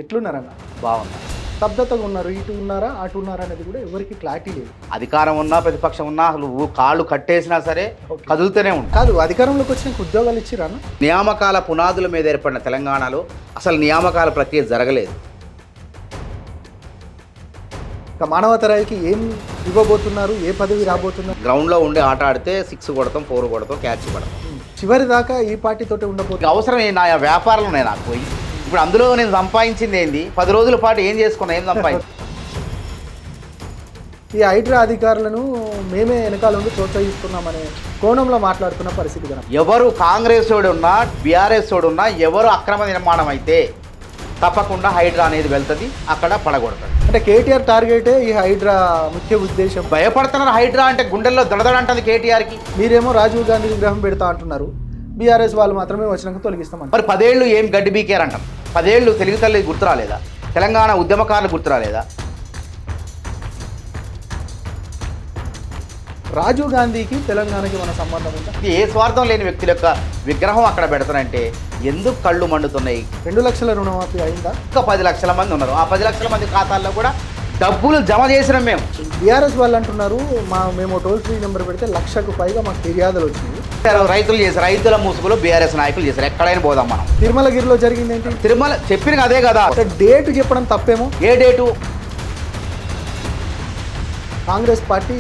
ఎట్లున్నారన్న? బాగున్నా. స్తబ్దతగా ఉన్నారు. ఇటు ఉన్నారా, అటు ఉన్నారా అనేది కూడా ఎవరికి క్లారిటీ లేదు. అధికారం ఉన్నా ప్రతిపక్షం ఉన్నా అసలు కాళ్ళు కట్టేసినా సరే ఓకే. కదులుతూనే ఉంటాయి. కాదు, అధికారంలోకి వచ్చినాక ఉద్యోగాలు ఇచ్చిరా అన్న? నియామకాల పునాదుల మీద ఏర్పడిన తెలంగాణలో అసలు నియామకాల ప్రక్రియ జరగలేదు. ఇక మానవతరాయికి ఏం ఇవ్వబోతున్నారు, ఏ పదవి రాబోతున్నారు? గ్రౌండ్లో ఉండి ఆట ఆడితే 6 కొడతాం, 4 కొడతాం, క్యాచ్ పడతాం. చివరి దాకా ఈ పార్టీతోటే ఇక ఉండబోతుంది. అవసరం నా వ్యాపారాలు ఉన్నాయి నాకు పోయి. ఇప్పుడు అందులో నేను సంపాదించింది ఏంది? 10 రోజుల పాటు ఏం చేసుకున్నా, ఏం సంపాదించి ఈ హైడ్రా అధికారులను మేమే వెనకాల ఉండి ప్రోత్సహిస్తున్నామనే కోణంలో మాట్లాడుతున్న పరిస్థితి కదా. ఎవరు కాంగ్రెస్ వాడు ఉన్నా బీఆర్ఎస్ వాడు ఉన్నా ఎవరు అక్రమ నిర్మాణం అయితే తప్పకుండా హైడ్రా అనేది వెళ్తుంది, అక్కడ పడగొడుతుంది. అంటే కేటీఆర్ టార్గెటే ఈ హైడ్రా ముఖ్య ఉద్దేశం. భయపడుతున్నారు. హైడ్రా అంటే గుండెల్లో దడదడ అంటుంది కేటీఆర్కి. మీరేమో రాజీవ్ గాంధీ విగ్రహం పెడతా అంటున్నారు, బీఆర్ఎస్ వాళ్ళు మాత్రమే వచ్చినాక తొలగిస్తామంటారు. మరి 10 ఏళ్ళు ఏం గడ్డి బీకేర్ అంటారు. 10 ఏళ్ళు తెలుగు తల్లి గుర్తు రాలేదా? తెలంగాణ ఉద్యమకారులు గుర్తు రాలేదా? రాజీవ్ గాంధీకి తెలంగాణకి మన సంబంధం ఉందా? ఏ స్వార్థం లేని వ్యక్తుల యొక్క విగ్రహం అక్కడ పెడతానంటే ఎందుకు కళ్ళు మండుతున్నాయి? 2 లక్షల రుణమాఫీ అయిందా? ఇంకా 10 లక్షల మంది ఉన్నారు. ఆ 10 లక్షల మంది ఖాతాల్లో కూడా డబ్బులు జమ చేసినాం మేము. బీఆర్ఎస్ వాళ్ళు అంటున్నారు, మేము టోల్ ఫ్రీ నెంబర్ పెడితే 1,00,000కు పైగా మాకు ఫిర్యాదులు వచ్చినాయి. రైతులు చేశారు, రైతుల ముసుగులో బీఆర్ఎస్ నాయకులు చేశారు. ఎక్కడైనా పోదాం మనం. తిరుమలగిరిలో జరిగింది ఏంటి? తిరుమల చెప్పిన అదే కదా. ఒక డేట్ చెప్పడం తప్పేమో. ఏ డేటు? కాంగ్రెస్ పార్టీ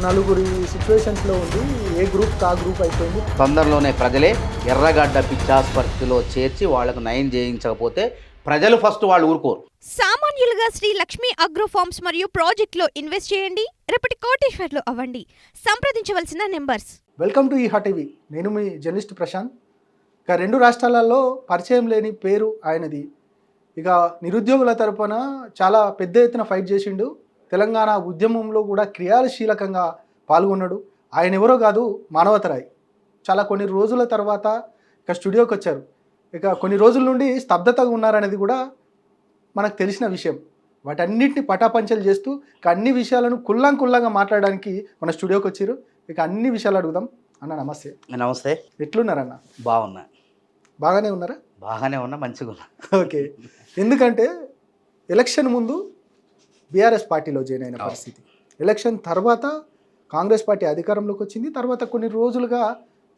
నలుగురి సిచ్యువేషన్స్లో ఉంది, ఏ గ్రూప్ ఆ గ్రూప్ అయిపోయింది. తొందరలోనే ప్రజలే ఎర్రగడ్డ పిచ్చాసుపత్రిలో చేర్చి వాళ్లకు నయం చేయించకపోతే ప్రజలు ఫస్ట్ వాళ్ళు ఊరుకోరు. సామాన్యులుగా శ్రీ లక్ష్మీ అగ్రో ఫార్మ్స్ మరియు ప్రాజెక్టులో ఇన్వెస్ట్ చేయండి, రేపటి కోటీశ్వర్లు అవ్వండి. సంప్రదించవలసిన numbers. Welcome to Eha TV. నేను మీ జర్నలిస్ట్ ప్రశాంత్. ఇక 2 రాష్ట్రాలలో పరిచయం లేని పేరు ఆయనది. ఇక నిరుద్యోగుల తరపున చాలా పెద్ద ఎత్తున ఫైట్ చేసిండు. తెలంగాణ ఉద్యమంలో కూడా క్రియాశీలకంగా పాల్గొన్నాడు. ఆయన ఎవరో కాదు, మానవతరాయ్. కొన్ని రోజుల తర్వాత ఇక స్టూడియోకి వచ్చారు. ఇక కొన్ని రోజుల నుండి స్తబ్దతగా ఉన్నారనేది కూడా మనకు తెలిసిన విషయం. వాటన్నిటిని పటాపంచలు చేస్తూ ఇక అన్ని విషయాలను కుల్లంగా మాట్లాడడానికి మన స్టూడియోకి వచ్చారు. ఇక అన్ని విషయాలు అడుగుదాం. అన్న నమస్తే. నమస్తే. ఎట్లున్నారన్న? బాగున్నా. బాగానే ఉన్నారా? బాగానే ఉన్నా, మంచిగా ఉన్నా. ఓకే. ఎందుకంటే ఎలక్షన్ ముందు బీఆర్ఎస్ పార్టీలో జాయిన్ అయిన పరిస్థితి, ఎలక్షన్ తర్వాత కాంగ్రెస్ పార్టీ అధికారంలోకి వచ్చింది. తర్వాత కొన్ని రోజులుగా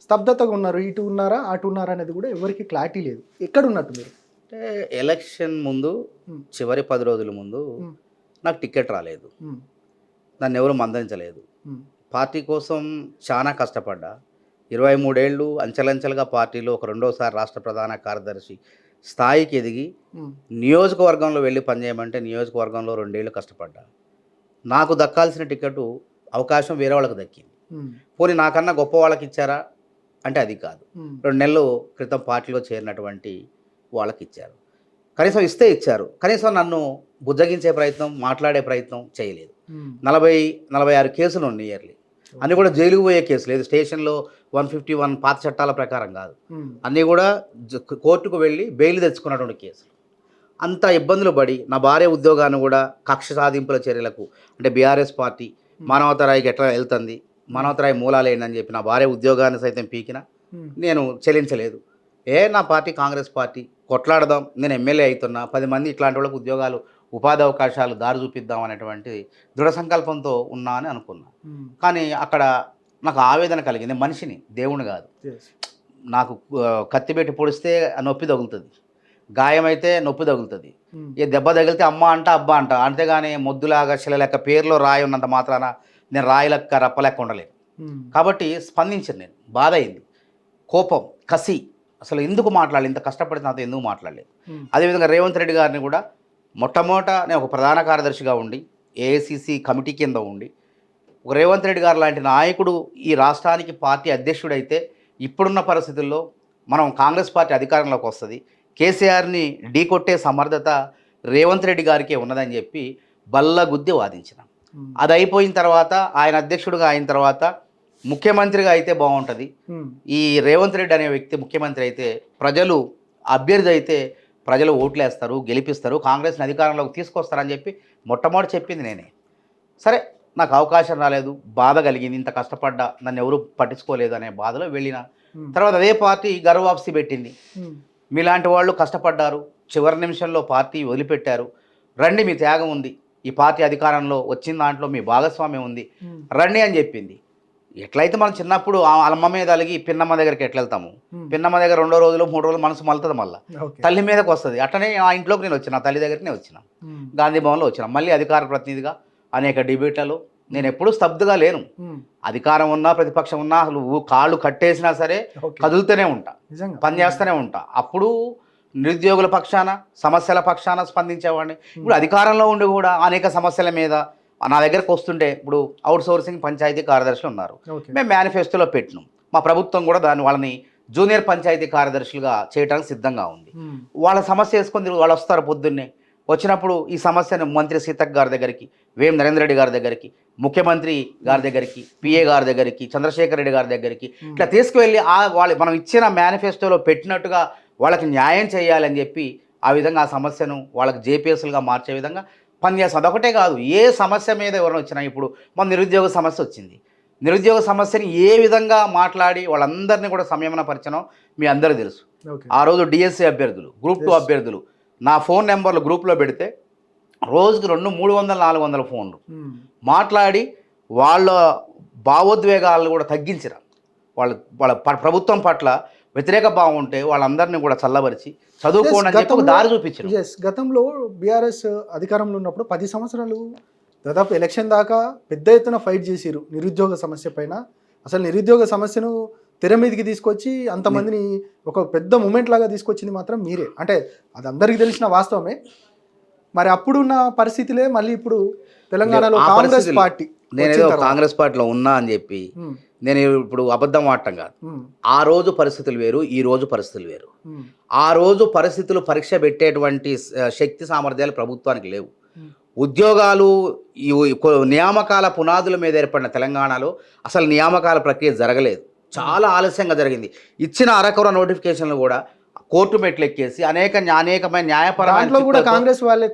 స్తబ్దతగా ఉన్నారు, ఇటు ఉన్నారా అటు ఉన్నారా అనేది కూడా ఎవరికి క్లారిటీ లేదు. ఎక్కడున్నట్టు మీరు? అంటే ఎలక్షన్ ముందు చివరి 10 రోజుల ముందు నాకు టికెట్ రాలేదు, నన్ను ఎవరు మందలించలేదు. పార్టీ కోసం చాలా కష్టపడ్డా. 23 ఏళ్ళు అంచెలంచెలుగా పార్టీలో ఒక రెండోసారి రాష్ట్ర ప్రధాన కార్యదర్శి స్థాయికి ఎదిగి నియోజకవర్గంలో వెళ్ళి పనిచేయమంటే నియోజకవర్గంలో 2 ఏళ్ళు కష్టపడ్డా. నాకు దక్కాల్సిన టికెట్ అవకాశం వేరే వాళ్ళకి దక్కింది. పోనీ నాకన్నా గొప్ప వాళ్ళకి ఇచ్చారా అంటే అది కాదు. 2 నెలల క్రితం పార్టీలో చేరినటువంటి వాళ్ళకి ఇచ్చారు. కనీసం ఇస్తే ఇచ్చారు, కనీసం నన్ను బుజ్జగించే ప్రయత్నం, మాట్లాడే ప్రయత్నం చేయలేదు. 40-46 కేసులు ఉన్నాయి ఇయర్లీ. అన్నీ కూడా జైలుకు పోయే కేసులు, లేదు స్టేషన్లో 151 పాత చట్టాల ప్రకారం కాదు, అన్నీ కూడా కోర్టుకు వెళ్ళి బెయిల్ తెచ్చుకున్నటువంటి కేసులు. అంత ఇబ్బందులు పడి నా భార్య ఉద్యోగాన్ని కూడా కక్ష సాధింపుల చర్యలకు, అంటే బీఆర్ఎస్ పార్టీ మానవతరాయికి ఎట్లా వెళ్తుంది, మానవతరాయి మూలాలు ఏంటని చెప్పి నా భార్య ఉద్యోగాన్ని సైతం పీకిన నేను చెల్లించలేదు. నా పార్టీ కాంగ్రెస్ పార్టీ, కొట్లాడదాం, నేను ఎమ్మెల్యే అవుతున్నా, 10 మంది ఇట్లాంటి వాళ్ళకు ఉద్యోగాలు, ఉపాధి అవకాశాలు దారి చూపిద్దాం అనేటువంటి దృఢ సంకల్పంతో ఉన్నా అని అనుకున్నా. కానీ అక్కడ నాకు ఆవేదన కలిగింది. మనిషిని, దేవుని కాదు. నాకు కత్తి పెట్టి పొడిస్తే నొప్పి తగులుతుంది, గాయమైతే నొప్పి తగులుతుంది, ఏ దెబ్బ తగిలితే అమ్మ అంట అబ్బా అంట. అంతేగాని మొద్దులాగా శిలలెక్క పేరులో రాయి ఉన్నంత మాత్రాన నేను రాయి లెక్క రప్పలెక్క ఉండలేను. కాబట్టి స్పందించాను నేను. బాధ అయింది, కోపం, కసి. అసలు ఎందుకు మాట్లాడలేదు, ఇంత కష్టపడి నాతో ఎందుకు మాట్లాడలేదు. అదేవిధంగా రేవంత్ రెడ్డి గారిని కూడా మొట్టమొదట నేను ఒక ప్రధాన కార్యదర్శిగా ఉండి ఏఐసిసి కమిటీ కింద ఉండి, ఒక రేవంత్ రెడ్డి గారు లాంటి నాయకుడు ఈ రాష్ట్రానికి పార్టీ అధ్యక్షుడైతే ఇప్పుడున్న పరిస్థితుల్లో మనం కాంగ్రెస్ పార్టీ అధికారంలోకి వస్తుంది, కేసీఆర్ని ఢీకొట్టే సమర్థత రేవంత్ రెడ్డి గారికే ఉన్నదని చెప్పి బల్లగుద్ది వాదించిన. అది అయిపోయిన తర్వాత ఆయన అధ్యక్షుడిగా అయిన తర్వాత ముఖ్యమంత్రిగా అయితే బాగుంటుంది, ఈ రేవంత్ రెడ్డి అనే వ్యక్తి ముఖ్యమంత్రి అయితే ప్రజలు, అభ్యర్థి అయితే ప్రజలు ఓట్లేస్తారు, గెలిపిస్తారు, కాంగ్రెస్ని అధికారంలోకి తీసుకొస్తారని చెప్పి మొట్టమొదటి చెప్పింది నేనే. సరే, నాకు అవకాశం రాలేదు, బాధ కలిగింది. ఇంత కష్టపడ్డా నన్ను ఎవరు పట్టించుకోలేదు అనే బాధలో వెళ్ళిన. తర్వాత అదే పార్టీ గర్వాప్సి పెట్టింది. మీలాంటి వాళ్ళు కష్టపడ్డారు, చివరి నిమిషంలో పార్టీ వదిలిపెట్టారు. రండి, మీ త్యాగం ఉంది, ఈ పార్టీ అధికారంలో వచ్చిన దాంట్లో మీ భాగస్వామ్యం ఉంది, రండి అని చెప్పింది. ఎట్లయితే మనం చిన్నప్పుడు అమ్మ మీద అలిగి పిన్నమ్మ దగ్గరికి ఎట్లా వెళ్తాము, పిన్నమ్మ దగ్గర 2 రోజులు 3 రోజులు మనసు మలుతుంది, మళ్ళీ తల్లి మీదకి వస్తుంది. అట్లనే ఆ ఇంట్లోకి నేను వచ్చిన, తల్లి దగ్గరికి నేను వచ్చిన, గాంధీ భవన్లో వచ్చిన, మళ్ళీ అధికార ప్రతినిధిగా అనేక డిబేట్లలో నేను ఎప్పుడూ స్తబ్దుగా లేను. అధికారం ఉన్నా ప్రతిపక్షం ఉన్నా అసలు కాళ్ళు కట్టేసినా సరే కదులుతూనే ఉంటా, పనిచేస్తూనే ఉంటా. అప్పుడు నిరుద్యోగుల పక్షాన సమస్యల పక్షాన స్పందించేవాడిని. ఇప్పుడు అధికారంలో ఉండి కూడా అనేక సమస్యల మీద నా దగ్గరకు వస్తుంటే, ఇప్పుడు అవుట్ సోర్సింగ్ పంచాయతీ కార్యదర్శులు ఉన్నారు, మేము మేనిఫెస్టోలో పెట్టినాం. మా ప్రభుత్వం కూడా వాళ్ళని జూనియర్ పంచాయతీ కార్యదర్శులుగా చేయడానికి సిద్ధంగా ఉంది. వాళ్ళ సమస్య వేసుకొని వాళ్ళు వస్తారు పొద్దున్నే. వచ్చినప్పుడు ఈ సమస్యను మంత్రి సీతక్ గారి దగ్గరికి, వేం నరేంద్ర రెడ్డి గారి దగ్గరికి, ముఖ్యమంత్రి గారి దగ్గరికి, పిఏ గారి దగ్గరికి, చంద్రశేఖర్ రెడ్డి గారి దగ్గరికి ఇట్లా తీసుకువెళ్ళి మనం ఇచ్చిన మేనిఫెస్టోలో పెట్టినట్టుగా వాళ్ళకి న్యాయం చేయాలని చెప్పి ఆ విధంగా ఆ సమస్యను వాళ్ళకి జేపీఎస్లుగా మార్చే విధంగా పనిచేస్తుంది. అదొకటే కాదు, ఏ సమస్య మీద ఎవరైనా వచ్చినా, ఇప్పుడు మన నిరుద్యోగ సమస్య వచ్చింది, నిరుద్యోగ సమస్యని ఏ విధంగా మాట్లాడి వాళ్ళందరినీ కూడా సంయమనపరచడం మీ అందరూ తెలుసు. ఆ రోజు డిఎస్సి అభ్యర్థులు, గ్రూప్ 2 అభ్యర్థులు నా ఫోన్ నెంబర్లు గ్రూప్లో పెడితే రోజుకి 200-300-400 ఫోన్లు మాట్లాడి వాళ్ళ భావోద్వేగాలను కూడా తగ్గించరా, వాళ్ళ ప్రభుత్వం పట్ల వ్యతిరేక భావం ఉంటే వాళ్ళందరినీ కూడా చల్లబరిచి చదువుకోండి అని చెప్పి ఒక దారి చూపించారు. గతంలో బీఆర్ఎస్ అధికారంలో ఉన్నప్పుడు 10 సంవత్సరాలు దాదాపు ఎలక్షన్ దాకా పెద్ద ఎత్తున ఫైట్ చేసిరు నిరుద్యోగ సమస్య పైన. అసలు నిరుద్యోగ సమస్యను తెర మీదకి తీసుకొచ్చి అంతమందిని ఒక పెద్ద మూమెంట్ లాగా తీసుకొచ్చింది మాత్రం మీరే. అంటే అది అందరికీ తెలిసిన వాస్తవమే. మరి అప్పుడున్న పరిస్థితులే మళ్ళీ ఇప్పుడు తెలంగాణలో కాంగ్రెస్ పార్టీ, నేనేదో కాంగ్రెస్ పార్టీలో ఉన్నా అని చెప్పి నేను ఇప్పుడు అబద్ధం ఆడటం కాదు. ఆ రోజు పరిస్థితులు వేరు, ఈ రోజు పరిస్థితులు వేరు. ఆ రోజు పరిస్థితులు పరీక్ష పెట్టేటువంటి శక్తి సామర్థ్యాలు ప్రభుత్వానికి లేవు. ఉద్యోగాలు నియామకాల పునాదుల మీద ఏర్పడిన తెలంగాణలో అసలు నియామకాల ప్రక్రియ జరగలేదు, చాలా ఆలస్యంగా జరిగింది. ఇచ్చిన అరకొర నోటిఫికేషన్లు కూడా కోర్టు మెట్లు ఎక్కేసి అనేకమైన న్యాయపరమైన కాంగ్రెస్ వాళ్ళే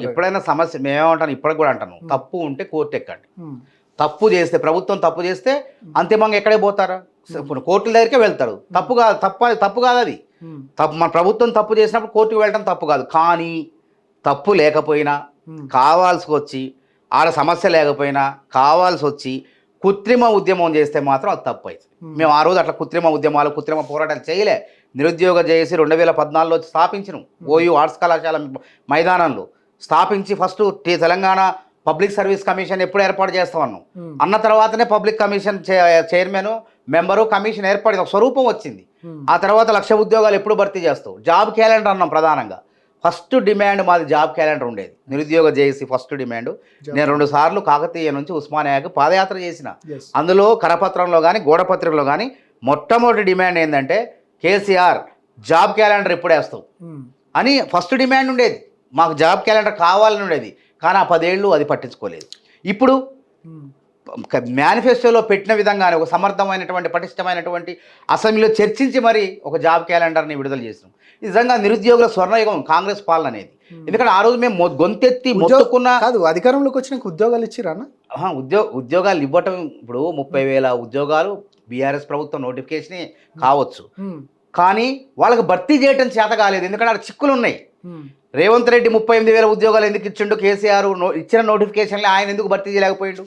ఎప్పుడైనా సమస్య మేమేమంటాను, ఇప్పటికి కూడా అంటాను, తప్పు ఉంటే కోర్టు ఎక్కండి. తప్పు చేస్తే, ప్రభుత్వం తప్పు చేస్తే అంతిమంగా ఎక్కడే పోతారా, కోర్టుల దగ్గరికే వెళ్తారు. తప్పు కాదు అది తప్పు. మన ప్రభుత్వం తప్పు చేసినప్పుడు కోర్టుకు వెళ్ళడం తప్పు కాదు. కానీ తప్పు లేకపోయినా కావాల్సి వచ్చి, ఆడ సమస్య లేకపోయినా కావాల్సి వచ్చి కృత్రిమ ఉద్యమం చేస్తే మాత్రం అది తప్పు అవుతుంది. మేము ఆ రోజు అట్లా కృత్రిమ ఉద్యమాలు, కృత్రిమ పోరాటాలు చేయలే. నిరుద్యోగ చేసి 2014లో స్థాపించినాం. ఓయూ ఆర్ట్స్ కళాశాల మైదానంలో స్థాపించి first Telangana public service commission ఎప్పుడు ఏర్పాటు చేస్తామన్నాం. అన్న తర్వాతనే public commission chairman, member, commission ఏర్పడింది, ఒక స్వరూపం వచ్చింది. ఆ తర్వాత 1,00,000 ఉద్యోగాలు ఎప్పుడు భర్తీ చేస్తావు, జాబ్ క్యాలెండర్ అన్నాం. ప్రధానంగా ఫస్ట్ డిమాండ్ మాది జాబ్ క్యాలెండర్ ఉండేది. నిరుద్యోగ జేఏసీ ఫస్ట్ డిమాండ్. నేను 2 సార్లు కాకతీయ నుంచి ఉస్మానియాకి పాదయాత్ర చేసిన. అందులో కరపత్రంలో కానీ గోడపత్రికలో కానీ మొట్టమొదటి డిమాండ్ ఏంటంటే కేసీఆర్ జాబ్ క్యాలెండర్ ఎప్పుడు వేస్తావు అని ఫస్ట్ డిమాండ్ ఉండేది. మాకు జాబ్ క్యాలెండర్ కావాలని ఉండేది. కానీ ఆ 10 ఏళ్ళు అది పట్టించుకోలేదు. ఇప్పుడు మేనిఫెస్టోలో పెట్టిన విధంగానే ఒక సమర్థమైనటువంటి పటిష్టమైనటువంటి అసెంబ్లీలో చర్చించి మరి ఒక జాబ్ క్యాలెండర్ని విడుదల చేసినాం. నిజంగా నిరుద్యోగుల స్వర్ణయుగం కాంగ్రెస్ పాలన అనేది. ఎందుకంటే ఆ రోజు మేము గొంతెత్తి మొత్తుకున్న కాదు, అధికారంలోకి వచ్చిన ఉద్యోగాలు ఇచ్చిరానా? ఉద్యోగాలు ఇవ్వటం, ఇప్పుడు 30,000 ఉద్యోగాలు బీఆర్ఎస్ ప్రభుత్వం నోటిఫికేషన్ కావచ్చు, కానీ వాళ్ళకి భర్తీ చేయటం చేత కాలేదు. ఎందుకంటే అక్కడ చిక్కులు ఉన్నాయి. రేవంత్ రెడ్డి 38,000 ఉద్యోగాలు ఎందుకు ఇచ్చిండు, కేసీఆర్ ఇచ్చిన నోటిఫికేషన్లు ఆయన ఎందుకు భర్తీ చేయలేకపోయిండు?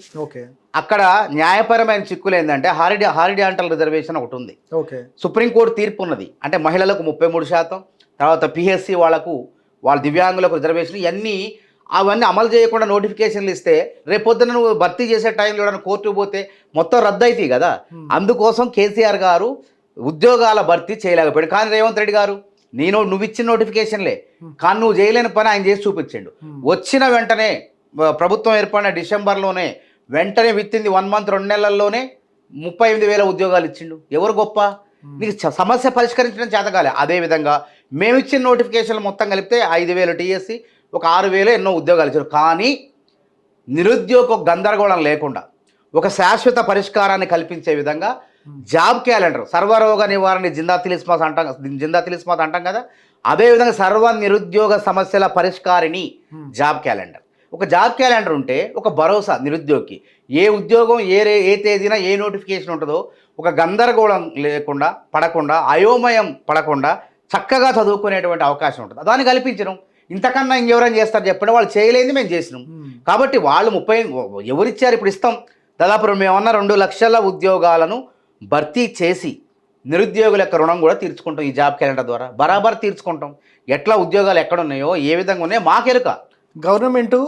అక్కడ న్యాయపరమైన చిక్కులు ఏంటంటే హారిజాంటల్ రిజర్వేషన్ ఒకటి ఉంది. సుప్రీంకోర్టు తీర్పు ఉన్నది. అంటే మహిళలకు 33%, తర్వాత పిఎస్సి వాళ్ళ దివ్యాంగులకు రిజర్వేషన్, అవన్నీ అమలు చేయకుండా నోటిఫికేషన్లు ఇస్తే రేపొద్దున నువ్వు భర్తీ చేసే టైంలో కోర్టుకు పోతే మొత్తం రద్దు అవుతాయి కదా. అందుకోసం కేసీఆర్ గారు ఉద్యోగాల భర్తీ చేయలేకపోయాడు. కానీ రేవంత్ రెడ్డి గారు నువ్వు ఇచ్చిన నోటిఫికేషన్లే, కానీ నువ్వు చేయలేని పని ఆయన చేసి చూపించాడు. వచ్చిన వెంటనే ప్రభుత్వం ఏర్పడిన డిసెంబర్లోనే వెంటనే విత్తింది 1 మంత్ 2 నెలల్లోనే 38,000 ఉద్యోగాలు ఇచ్చిండు. ఎవరు గొప్ప? నీకు సమస్య పరిష్కరించడం చేతగాలే. అదేవిధంగా మేము ఇచ్చిన నోటిఫికేషన్లు మొత్తం కలిపితే 5,000 టీఎస్సీ, ఒక 6,000 ఎన్నో ఉద్యోగాలు ఇచ్చారు. కానీ నిరుద్యోగ గందరగోళం లేకుండా ఒక శాశ్వత పరిష్కారాన్ని కల్పించే విధంగా జాబ్ క్యాలెండర్, సర్వరోగ నివారణ జిందా తిలిస్మాత్ అంటాం కదా, అదేవిధంగా సర్వ నిరుద్యోగ సమస్యల పరిష్కారిణి జాబ్ క్యాలెండర్. ఒక జాబ్ క్యాలెండర్ ఉంటే ఒక భరోసా నిరుద్యోగికి. ఏ ఉద్యోగం ఏ తేదీన ఏ నోటిఫికేషన్ ఉంటుందో ఒక గందరగోళం లేకుండా పడకుండా, అయోమయం పడకుండా చక్కగా చదువుకునేటువంటి అవకాశం ఉంటుంది. దాన్ని కల్పించడం. ఇంతకన్నా ఇంకెవరైనా చేస్తారు చెప్పండి? వాళ్ళు చేయలేనిది మేము చేసినాం. కాబట్టి వాళ్ళు 30 ఎవరిచ్చారు? ఇప్పుడు ఇస్తాం. దాదాపు మేమన్నా 2 లక్షల ఉద్యోగాలను భర్తీ చేసి నిరుద్యోగుల యొక్క రుణం కూడా తీర్చుకుంటాం. ఈ జాబ్ క్యాలెండర్ ద్వారా బరాబర్ తీర్చుకుంటాం. ఎట్లా ఉద్యోగాలు ఎక్కడ ఉన్నాయో, ఏ విధంగా ఉన్నాయో మాకెరుక. గవర్నమెంటు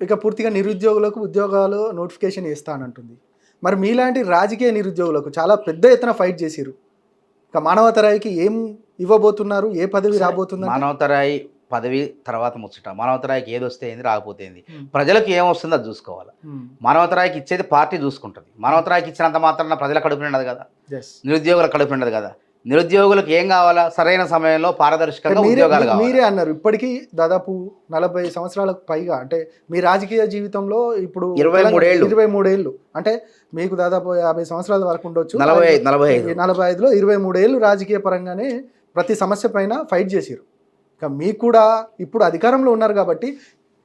ఇక పూర్తిగా నిరుద్యోగులకు ఉద్యోగాలు నోటిఫికేషన్ ఇస్తానంటుంది. మరి మీలాంటి రాజకీయ నిరుద్యోగులకు చాలా పెద్ద ఎత్తున ఫైట్ చేసిరు. ఇక మానవతరాయికి ఏం ఇవ్వబోతున్నారు? ఏ పదవి రాబోతుంది? మానవతరాయి పదవి తర్వాత ముచ్చట. మానవతరాయికి ఏది వస్తే ఏంది, రాకపోతే ఏంది, ప్రజలకు ఏమొస్తుందో అది చూసుకోవాలి. మానవతరాయికి ఇచ్చేది పార్టీ చూసుకుంటుంది. మానవతరాయికి ఇచ్చినంత మాత్రాన ప్రజల కడుపు నిండదు కదా, నిరుద్యోగుల కడుపు నిండదు కదా. నిరుద్యోగులకు ఏం కావాలా? సరైన సమయంలో పారదర్శకంగా ఉద్యోగాలు కావాలి. మీరే అన్నారు ఇప్పటికీ దాదాపు 40 సంవత్సరాలకు పైగా, అంటే మీ రాజకీయ జీవితంలో ఇప్పుడు 23 ఏళ్ళు, అంటే మీకు దాదాపు 50 సంవత్సరాల వరకు ఉండొచ్చు. 45లో 23 ఏళ్ళు రాజకీయ పరంగానే ప్రతి సమస్య పైన ఫైట్ చేసిరు. ఇక మీకు కూడా ఇప్పుడు అధికారంలో ఉన్నారు కాబట్టి,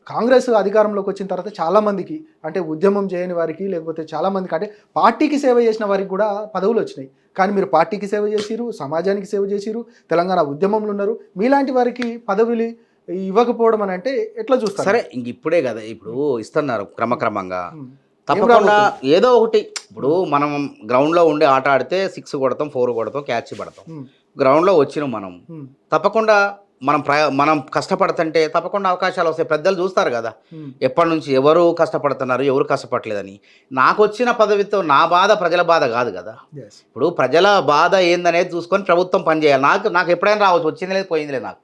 కాంగ్రెస్ అధికారంలోకి వచ్చిన తర్వాత చాలామందికి, అంటే ఉద్యమం చేయని వారికి, లేకపోతే చాలామందికి, అంటే పార్టీకి సేవ చేసిన వారికి కూడా పదవులు వచ్చినాయి. కానీ మీరు పార్టీకి సేవ చేసిరు, సమాజానికి సేవ చేసిరు, తెలంగాణ ఉద్యమంలో ఉన్నారు. మీలాంటి వారికి పదవులు ఇవ్వకపోవడం అని అంటే ఎట్లా చూస్తారు? సరే, ఇంక ఇప్పుడే కదా, ఇప్పుడు ఇస్తున్నారు క్రమక్రమంగా. తప్పకుండా ఏదో ఒకటి. ఇప్పుడు మనం గ్రౌండ్లో ఉండి ఆట ఆడితే 6 కొడతాం, 4 కొడతాం, క్యాచ్ పడతాం. గ్రౌండ్లో వచ్చినాం మనం, తప్పకుండా మనం కష్టపడుతుంటే తప్పకుండా అవకాశాలు వస్తాయి. పెద్దలు చూస్తారు కదా ఎప్పటి నుంచి ఎవరు కష్టపడుతున్నారు, ఎవరు కష్టపడలేదని. నాకు వచ్చిన పదవితో నా బాధ ప్రజల బాధ కాదు కదా. ఇప్పుడు ప్రజల బాధ ఏందనేది చూసుకొని ప్రభుత్వం పనిచేయాలి. నాకు ఎప్పుడైనా రావచ్చు, వచ్చింది లేదు పోయింది లేదు.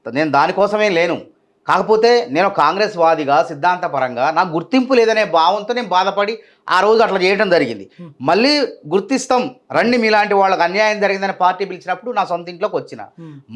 నేను దానికోసమే లేను. కాకపోతే నేను కాంగ్రెస్ వాదిగా సిద్ధాంతపరంగా నాకు గుర్తింపు లేదనే భావంతో నేను బాధపడి ఆ రోజు అట్లా చేయడం జరిగింది. మళ్ళీ గుర్తిస్తాం రండి, మీలాంటి వాళ్ళకి అన్యాయం జరిగిందని పార్టీ పిలిచినప్పుడు నా సొంత ఇంట్లోకి వచ్చిన.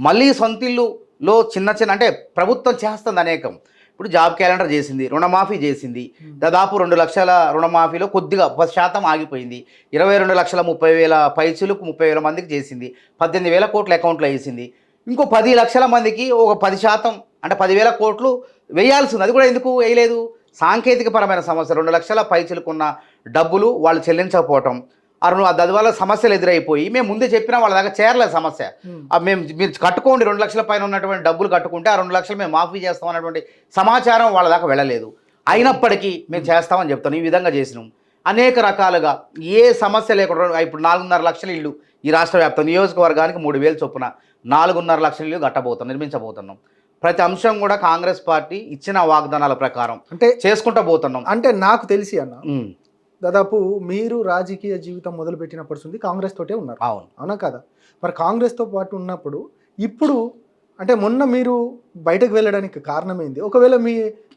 మళ్ళీ సొంత ఇల్లులో చిన్న అంటే ప్రభుత్వం చేస్తుంది అనేకం. ఇప్పుడు జాబ్ క్యాలెండర్ చేసింది, రుణమాఫీ చేసింది. దాదాపు 2 లక్షల రుణమాఫీలో కొద్దిగా 10% ఆగిపోయింది. 22,30,000 పైచులకు 30,000 మందికి చేసింది. 18,000 కోట్ల అకౌంట్లో వేసింది. ఇంకో 10 లక్షల మందికి ఒక 10%, అంటే 10,000 కోట్లు వేయాల్సింది. అది కూడా ఎందుకు వేయలేదు? సాంకేతిక పరమైన సమస్య. 2 లక్షల పైచులకున్న డబ్బులు వాళ్ళు చెల్లించకపోవటం, దానివల్ల సమస్యలు ఎదురైపోయి మేము ముందే చెప్పినా వాళ్ళ దగ్గర చేరలేదు సమస్య. మీరు కట్టుకోండి, 2 లక్షల పైన ఉన్నటువంటి డబ్బులు కట్టుకుంటే ఆ 2 లక్షలు మేము మాఫీ చేస్తాం అన్నటువంటి సమాచారం వాళ్ళ దాకా వెళ్ళలేదు. అయినప్పటికీ మేము చేస్తామని చెప్తాను. ఈ విధంగా చేసినాం అనేక రకాలుగా. ఏ సమస్య లేకుండా ఇప్పుడు 4.5 లక్షల ఇల్లు ఈ రాష్ట్ర వ్యాప్తం నియోజకవర్గానికి 3,000 చొప్పున 4.5 లక్షల ఇల్లు నిర్మించబోతున్నాం. ప్రతి అంశం కూడా కాంగ్రెస్ పార్టీ ఇచ్చిన వాగ్దానాల ప్రకారం అంటే చేసుకుంటూ పోతున్నాం. అంటే నాకు తెలిసి అన్న, దాదాపు మీరు రాజకీయ జీవితం మొదలుపెట్టినప్పటి నుంచి కాంగ్రెస్ తోటే ఉన్నారు. అవునా కదా? మరి కాంగ్రెస్తో పాటు ఉన్నప్పుడు ఇప్పుడు అంటే మొన్న మీరు బయటకు వెళ్ళడానికి కారణం ఏంది? ఒకవేళ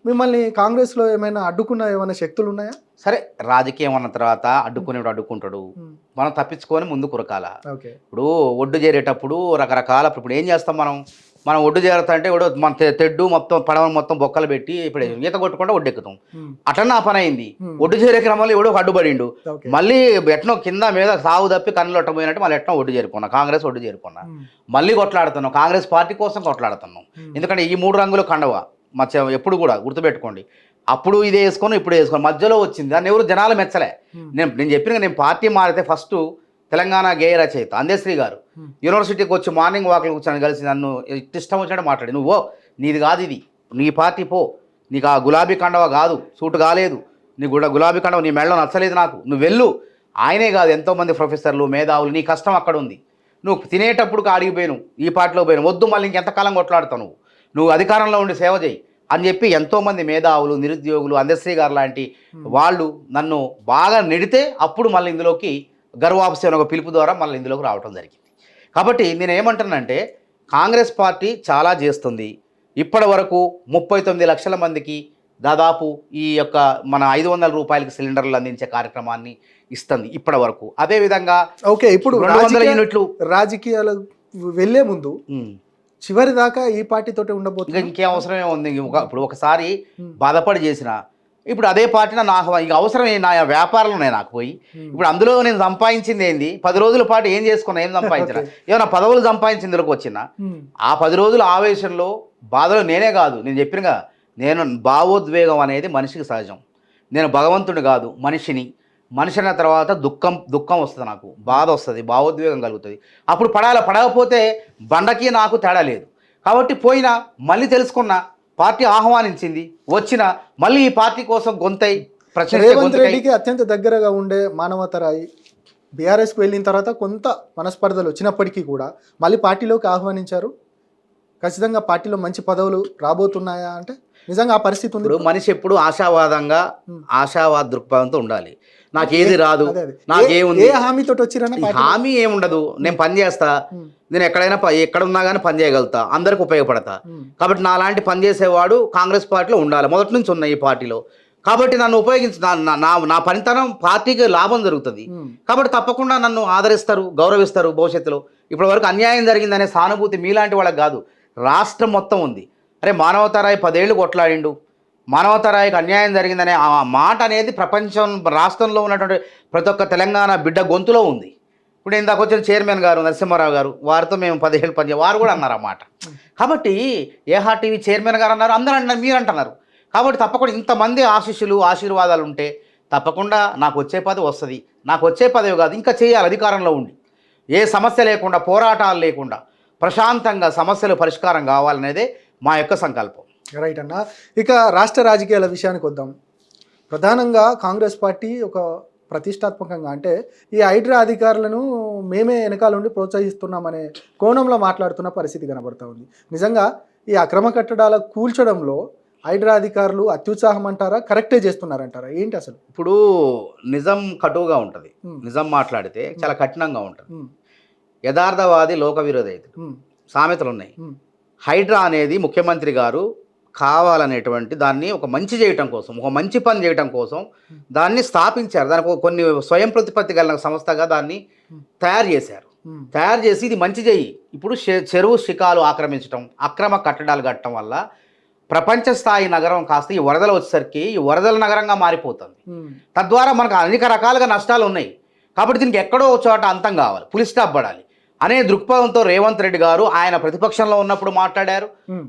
మిమ్మల్ని కాంగ్రెస్లో ఏమైనా అడ్డుకున్న ఏమైనా శక్తులు ఉన్నాయా? సరే, రాజకీయం అన్న తర్వాత అడ్డుకునేవాడు అడ్డుకుంటాడు, మనం తప్పించుకొని ముందు కురకాల. ఇప్పుడు ఒడ్డు చేరేటప్పుడు రకరకాల, ఇప్పుడు ఏం చేస్తాం మనం ఒడ్డు చేరుతా అంటే మన తెడ్డు మొత్తం పడవ మొత్తం బొక్కలు పెట్టి ఇప్పుడు ఈత కొట్టకుండా ఒడ్డెక్కుతాం. అట్లా ఆ పని అయింది. ఒడ్డు చేరే క్రమంలో ఎవడో అడ్డుపడిండు. మళ్ళీ ఎట్నో కింద మీద సాగు తప్పి కన్నులు ఒట్టబోయినట్టు మళ్ళీ ఎట్నో ఒడ్డు చేరుకున్నా, కాంగ్రెస్ ఒడ్డు చేరుకున్నా. మళ్ళీ కొట్లాడుతున్నాం, కాంగ్రెస్ పార్టీ కోసం కొట్లాడుతున్నాం. ఎందుకంటే ఈ 3 రంగులు కండవ ఎప్పుడు కూడా గుర్తుపెట్టుకోండి. అప్పుడు ఇదే వేసుకొని ఇప్పుడు వేసుకొని మధ్యలో వచ్చింది, దాన్ని ఎవరు జనాలు మెచ్చలే. నేను చెప్పిన నేను పార్టీ మారితే ఫస్ట్ తెలంగాణ గేయ రచయిత అందశ్రీ గారు యూనివర్సిటీకి వచ్చి మార్నింగ్ వాక్లు కూర్చొని కలిసి నన్ను ఇష్టం వచ్చినట్టు మాట్లాడి, నువ్వు నీది కాదు ఇది, నీ పార్టీ పో, నీకు ఆ గులాబీ కండవ కాదు, సూటు కాలేదు, నీ గులాబీ కండవ నీ మెడలో నచ్చలేదు, నాకు నువ్వు వెళ్ళు. ఆయనే కాదు, ఎంతోమంది ప్రొఫెసర్లు మేధావులు, నీ కష్టం అక్కడ ఉంది, నువ్వు తినేటప్పుడు ఆడిగిపోయాను, ఈ పార్టీలో పోయాను, వద్దు మళ్ళీ ఇంకెంతకాలం కొట్లాడుతావు, నువ్వు అధికారంలో ఉండి సేవ చేయి అని చెప్పి ఎంతోమంది మేధావులు, నిరుద్యోగులు, అందశ్రీ గారు లాంటి వాళ్ళు నన్ను బాగా నెడితే అప్పుడు మళ్ళీ ఇందులోకి గర్వాప్సి అనే ఒక పిలుపు ద్వారా మళ్ళీ ఇందులోకి రావడం జరిగింది. కాబట్టి నేను ఏమంటానంటే కాంగ్రెస్ పార్టీ చాలా చేస్తుంది. ఇప్పటి వరకు 39 లక్షల మందికి దాదాపు ఈ యొక్క మన 500 రూపాయలకి సిలిండర్లు అందించే కార్యక్రమాన్ని ఇస్తుంది ఇప్పటి వరకు. అదేవిధంగా ఇప్పుడు 200 యూనిట్లు రాజకీయాలు వెళ్లే ముందు చివరి దాకా ఈ పార్టీతోటే ఉండబోతుంది. ఇంకేం అవసరమే ఉంది? ఇప్పుడు ఒకసారి బాధపడి చేసిన, ఇప్పుడు అదే పార్టీలో నాకు ఇక అవసరం నా వ్యాపారాలు ఉన్నాయి నాకు పోయి. ఇప్పుడు అందులో నేను సంపాదించింది ఏంది? 10 రోజుల పాటు ఏం చేసుకున్నా, ఏం సంపాదించిన, ఏమైనా పదవులు సంపాదించిందులోకి వచ్చిన ఆ 10 రోజుల ఆవేశంలో బాధలో నేనే కాదు, నేను చెప్పినగా నేను భావోద్వేగం అనేది మనిషికి సహజం. నేను భగవంతుడు కాదు, మనిషిని. మనిషి అన్న తర్వాత దుఃఖం వస్తుంది, నాకు బాధ వస్తుంది, భావోద్వేగం కలుగుతుంది. అప్పుడు పడకపోతే బండకి నాకు తేడా లేదు. కాబట్టి పోయినా మళ్ళీ తెలుసుకున్నా, పార్టీ ఆహ్వానించింది, వచ్చిన మళ్ళీ ఈ పార్టీ కోసం గొంతై రేవంత్ రెడ్డికి అత్యంత దగ్గరగా ఉండే మానవతరాయి బీఆర్ఎస్కి వెళ్ళిన తర్వాత కొంత మనస్పర్ధలు వచ్చినప్పటికీ కూడా మళ్ళీ పార్టీలోకి ఆహ్వానించారు. ఖచ్చితంగా పార్టీలో మంచి పదవులు రాబోతున్నాయా అంటే నిజంగా ఆ పరిస్థితి ఉంది. ఇప్పుడు మనిషి ఎప్పుడు ఆశావాద దృక్పథంతో ఉండాలి. నాకేది రాదు, నాకేముంది, ఏ హామీతో వచ్చిరన్న హామీ ఏముండదు. నేను పని చేస్తా, నేను ఎక్కడున్నా కానీ పని చేయగలుగుతా, అందరికి ఉపయోగపడతా. కాబట్టి నాలాంటి పని చేసేవాడు కాంగ్రెస్ పార్టీలో ఉండాలి, మొదటి నుంచి ఉన్న ఈ పార్టీలో. కాబట్టి నన్ను ఉపయోగించి నా పనితనం పార్టీకి లాభం జరుగుతుంది. కాబట్టి తప్పకుండా నన్ను ఆదరిస్తారు, గౌరవిస్తారు భవిష్యత్తులో. ఇప్పటి వరకు అన్యాయం జరిగిందనే సానుభూతి మీలాంటి వాళ్ళకి కాదు, రాష్ట్రం మొత్తం ఉంది. అరే మానవతరాయి 10 ఏళ్ళు కొట్లాడిండు, మానవతరాయికి అన్యాయం జరిగిందనే ఆ మాట అనేది రాష్ట్రంలో ఉన్నటువంటి ప్రతి ఒక్క తెలంగాణ బిడ్డ గొంతులో ఉంది. ఇప్పుడు ఇందాక వచ్చిన చైర్మన్ గారు నరసింహారావు గారు, వారితో మేము 10 ఏళ్ళు పనిచేయ, వారు కూడా అన్నారు ఆ మాట. కాబట్టి ఏహార్ టీవీ చైర్మన్ గారు అన్నారు, అందరూ అన్నారు, మీరు అంటున్నారు. కాబట్టి తప్పకుండా ఇంతమంది ఆశీర్వాదాలు ఉంటే తప్పకుండా నాకు వచ్చే పదవి వస్తుంది. నాకు వచ్చే పదవి కాదు, ఇంకా చేయాలి అధికారంలో ఉండి, ఏ సమస్య లేకుండా, పోరాటాలు లేకుండా ప్రశాంతంగా సమస్యలు పరిష్కారం కావాలనేదే మా యొక్క సంకల్పం. రైట్ అన్న. ఇక రాష్ట్ర రాజకీయాల విషయానికి వద్దాం. ప్రధానంగా కాంగ్రెస్ పార్టీ ఒక ప్రతిష్టాత్మకంగా అంటే ఈ హైడ్రా అధికారులను మేమే వెనకాల నుండి ప్రోత్సహిస్తున్నామనే కోణంలో మాట్లాడుతున్న పరిస్థితి కనబడతా ఉంది. నిజంగా ఈ అక్రమ కట్టడాల కూల్చడంలో హైడ్రా అధికారులు అత్యుత్సాహం అంటారా, కరెక్టే చేస్తున్నారంటారా, ఏంటి అసలు? ఇప్పుడు నిజం కటువుగా ఉంటుంది, నిజం మాట్లాడితే చాలా కఠినంగా ఉంటుంది. యథార్థవాది లోక విరోధి అయితే సామెతలు ఉన్నాయి. హైడ్రా అనేది ముఖ్యమంత్రి గారు కావాలనేటువంటి దాన్ని ఒక మంచి చేయటం కోసం, ఒక మంచి పని చేయటం కోసం దాన్ని స్థాపించారు. దానికి కొన్ని స్వయం ప్రతిపత్తి కలిగిన సంస్థగా దాన్ని తయారు చేశారు. తయారు చేసి ఇది మంచి చెయ్యి. ఇప్పుడు చెరువు శిఖాలు ఆక్రమించడం, అక్రమ కట్టడాలు కట్టడం వల్ల ప్రపంచ స్థాయి నగరం కాస్త ఈ వరదలు వచ్చేసరికి ఈ వరదల నగరంగా మారిపోతుంది. తద్వారా మనకు అనేక రకాలుగా నష్టాలు ఉన్నాయి. కాబట్టి దీనికి ఎక్కడో చోట అంతం కావాలి, పులి స్టాప్ పడాలి అనే దృక్పథంతో రేవంత్ రెడ్డి గారు ఆయన ప్రతిపక్షంలో ఉన్నప్పుడు మాట్లాడారు,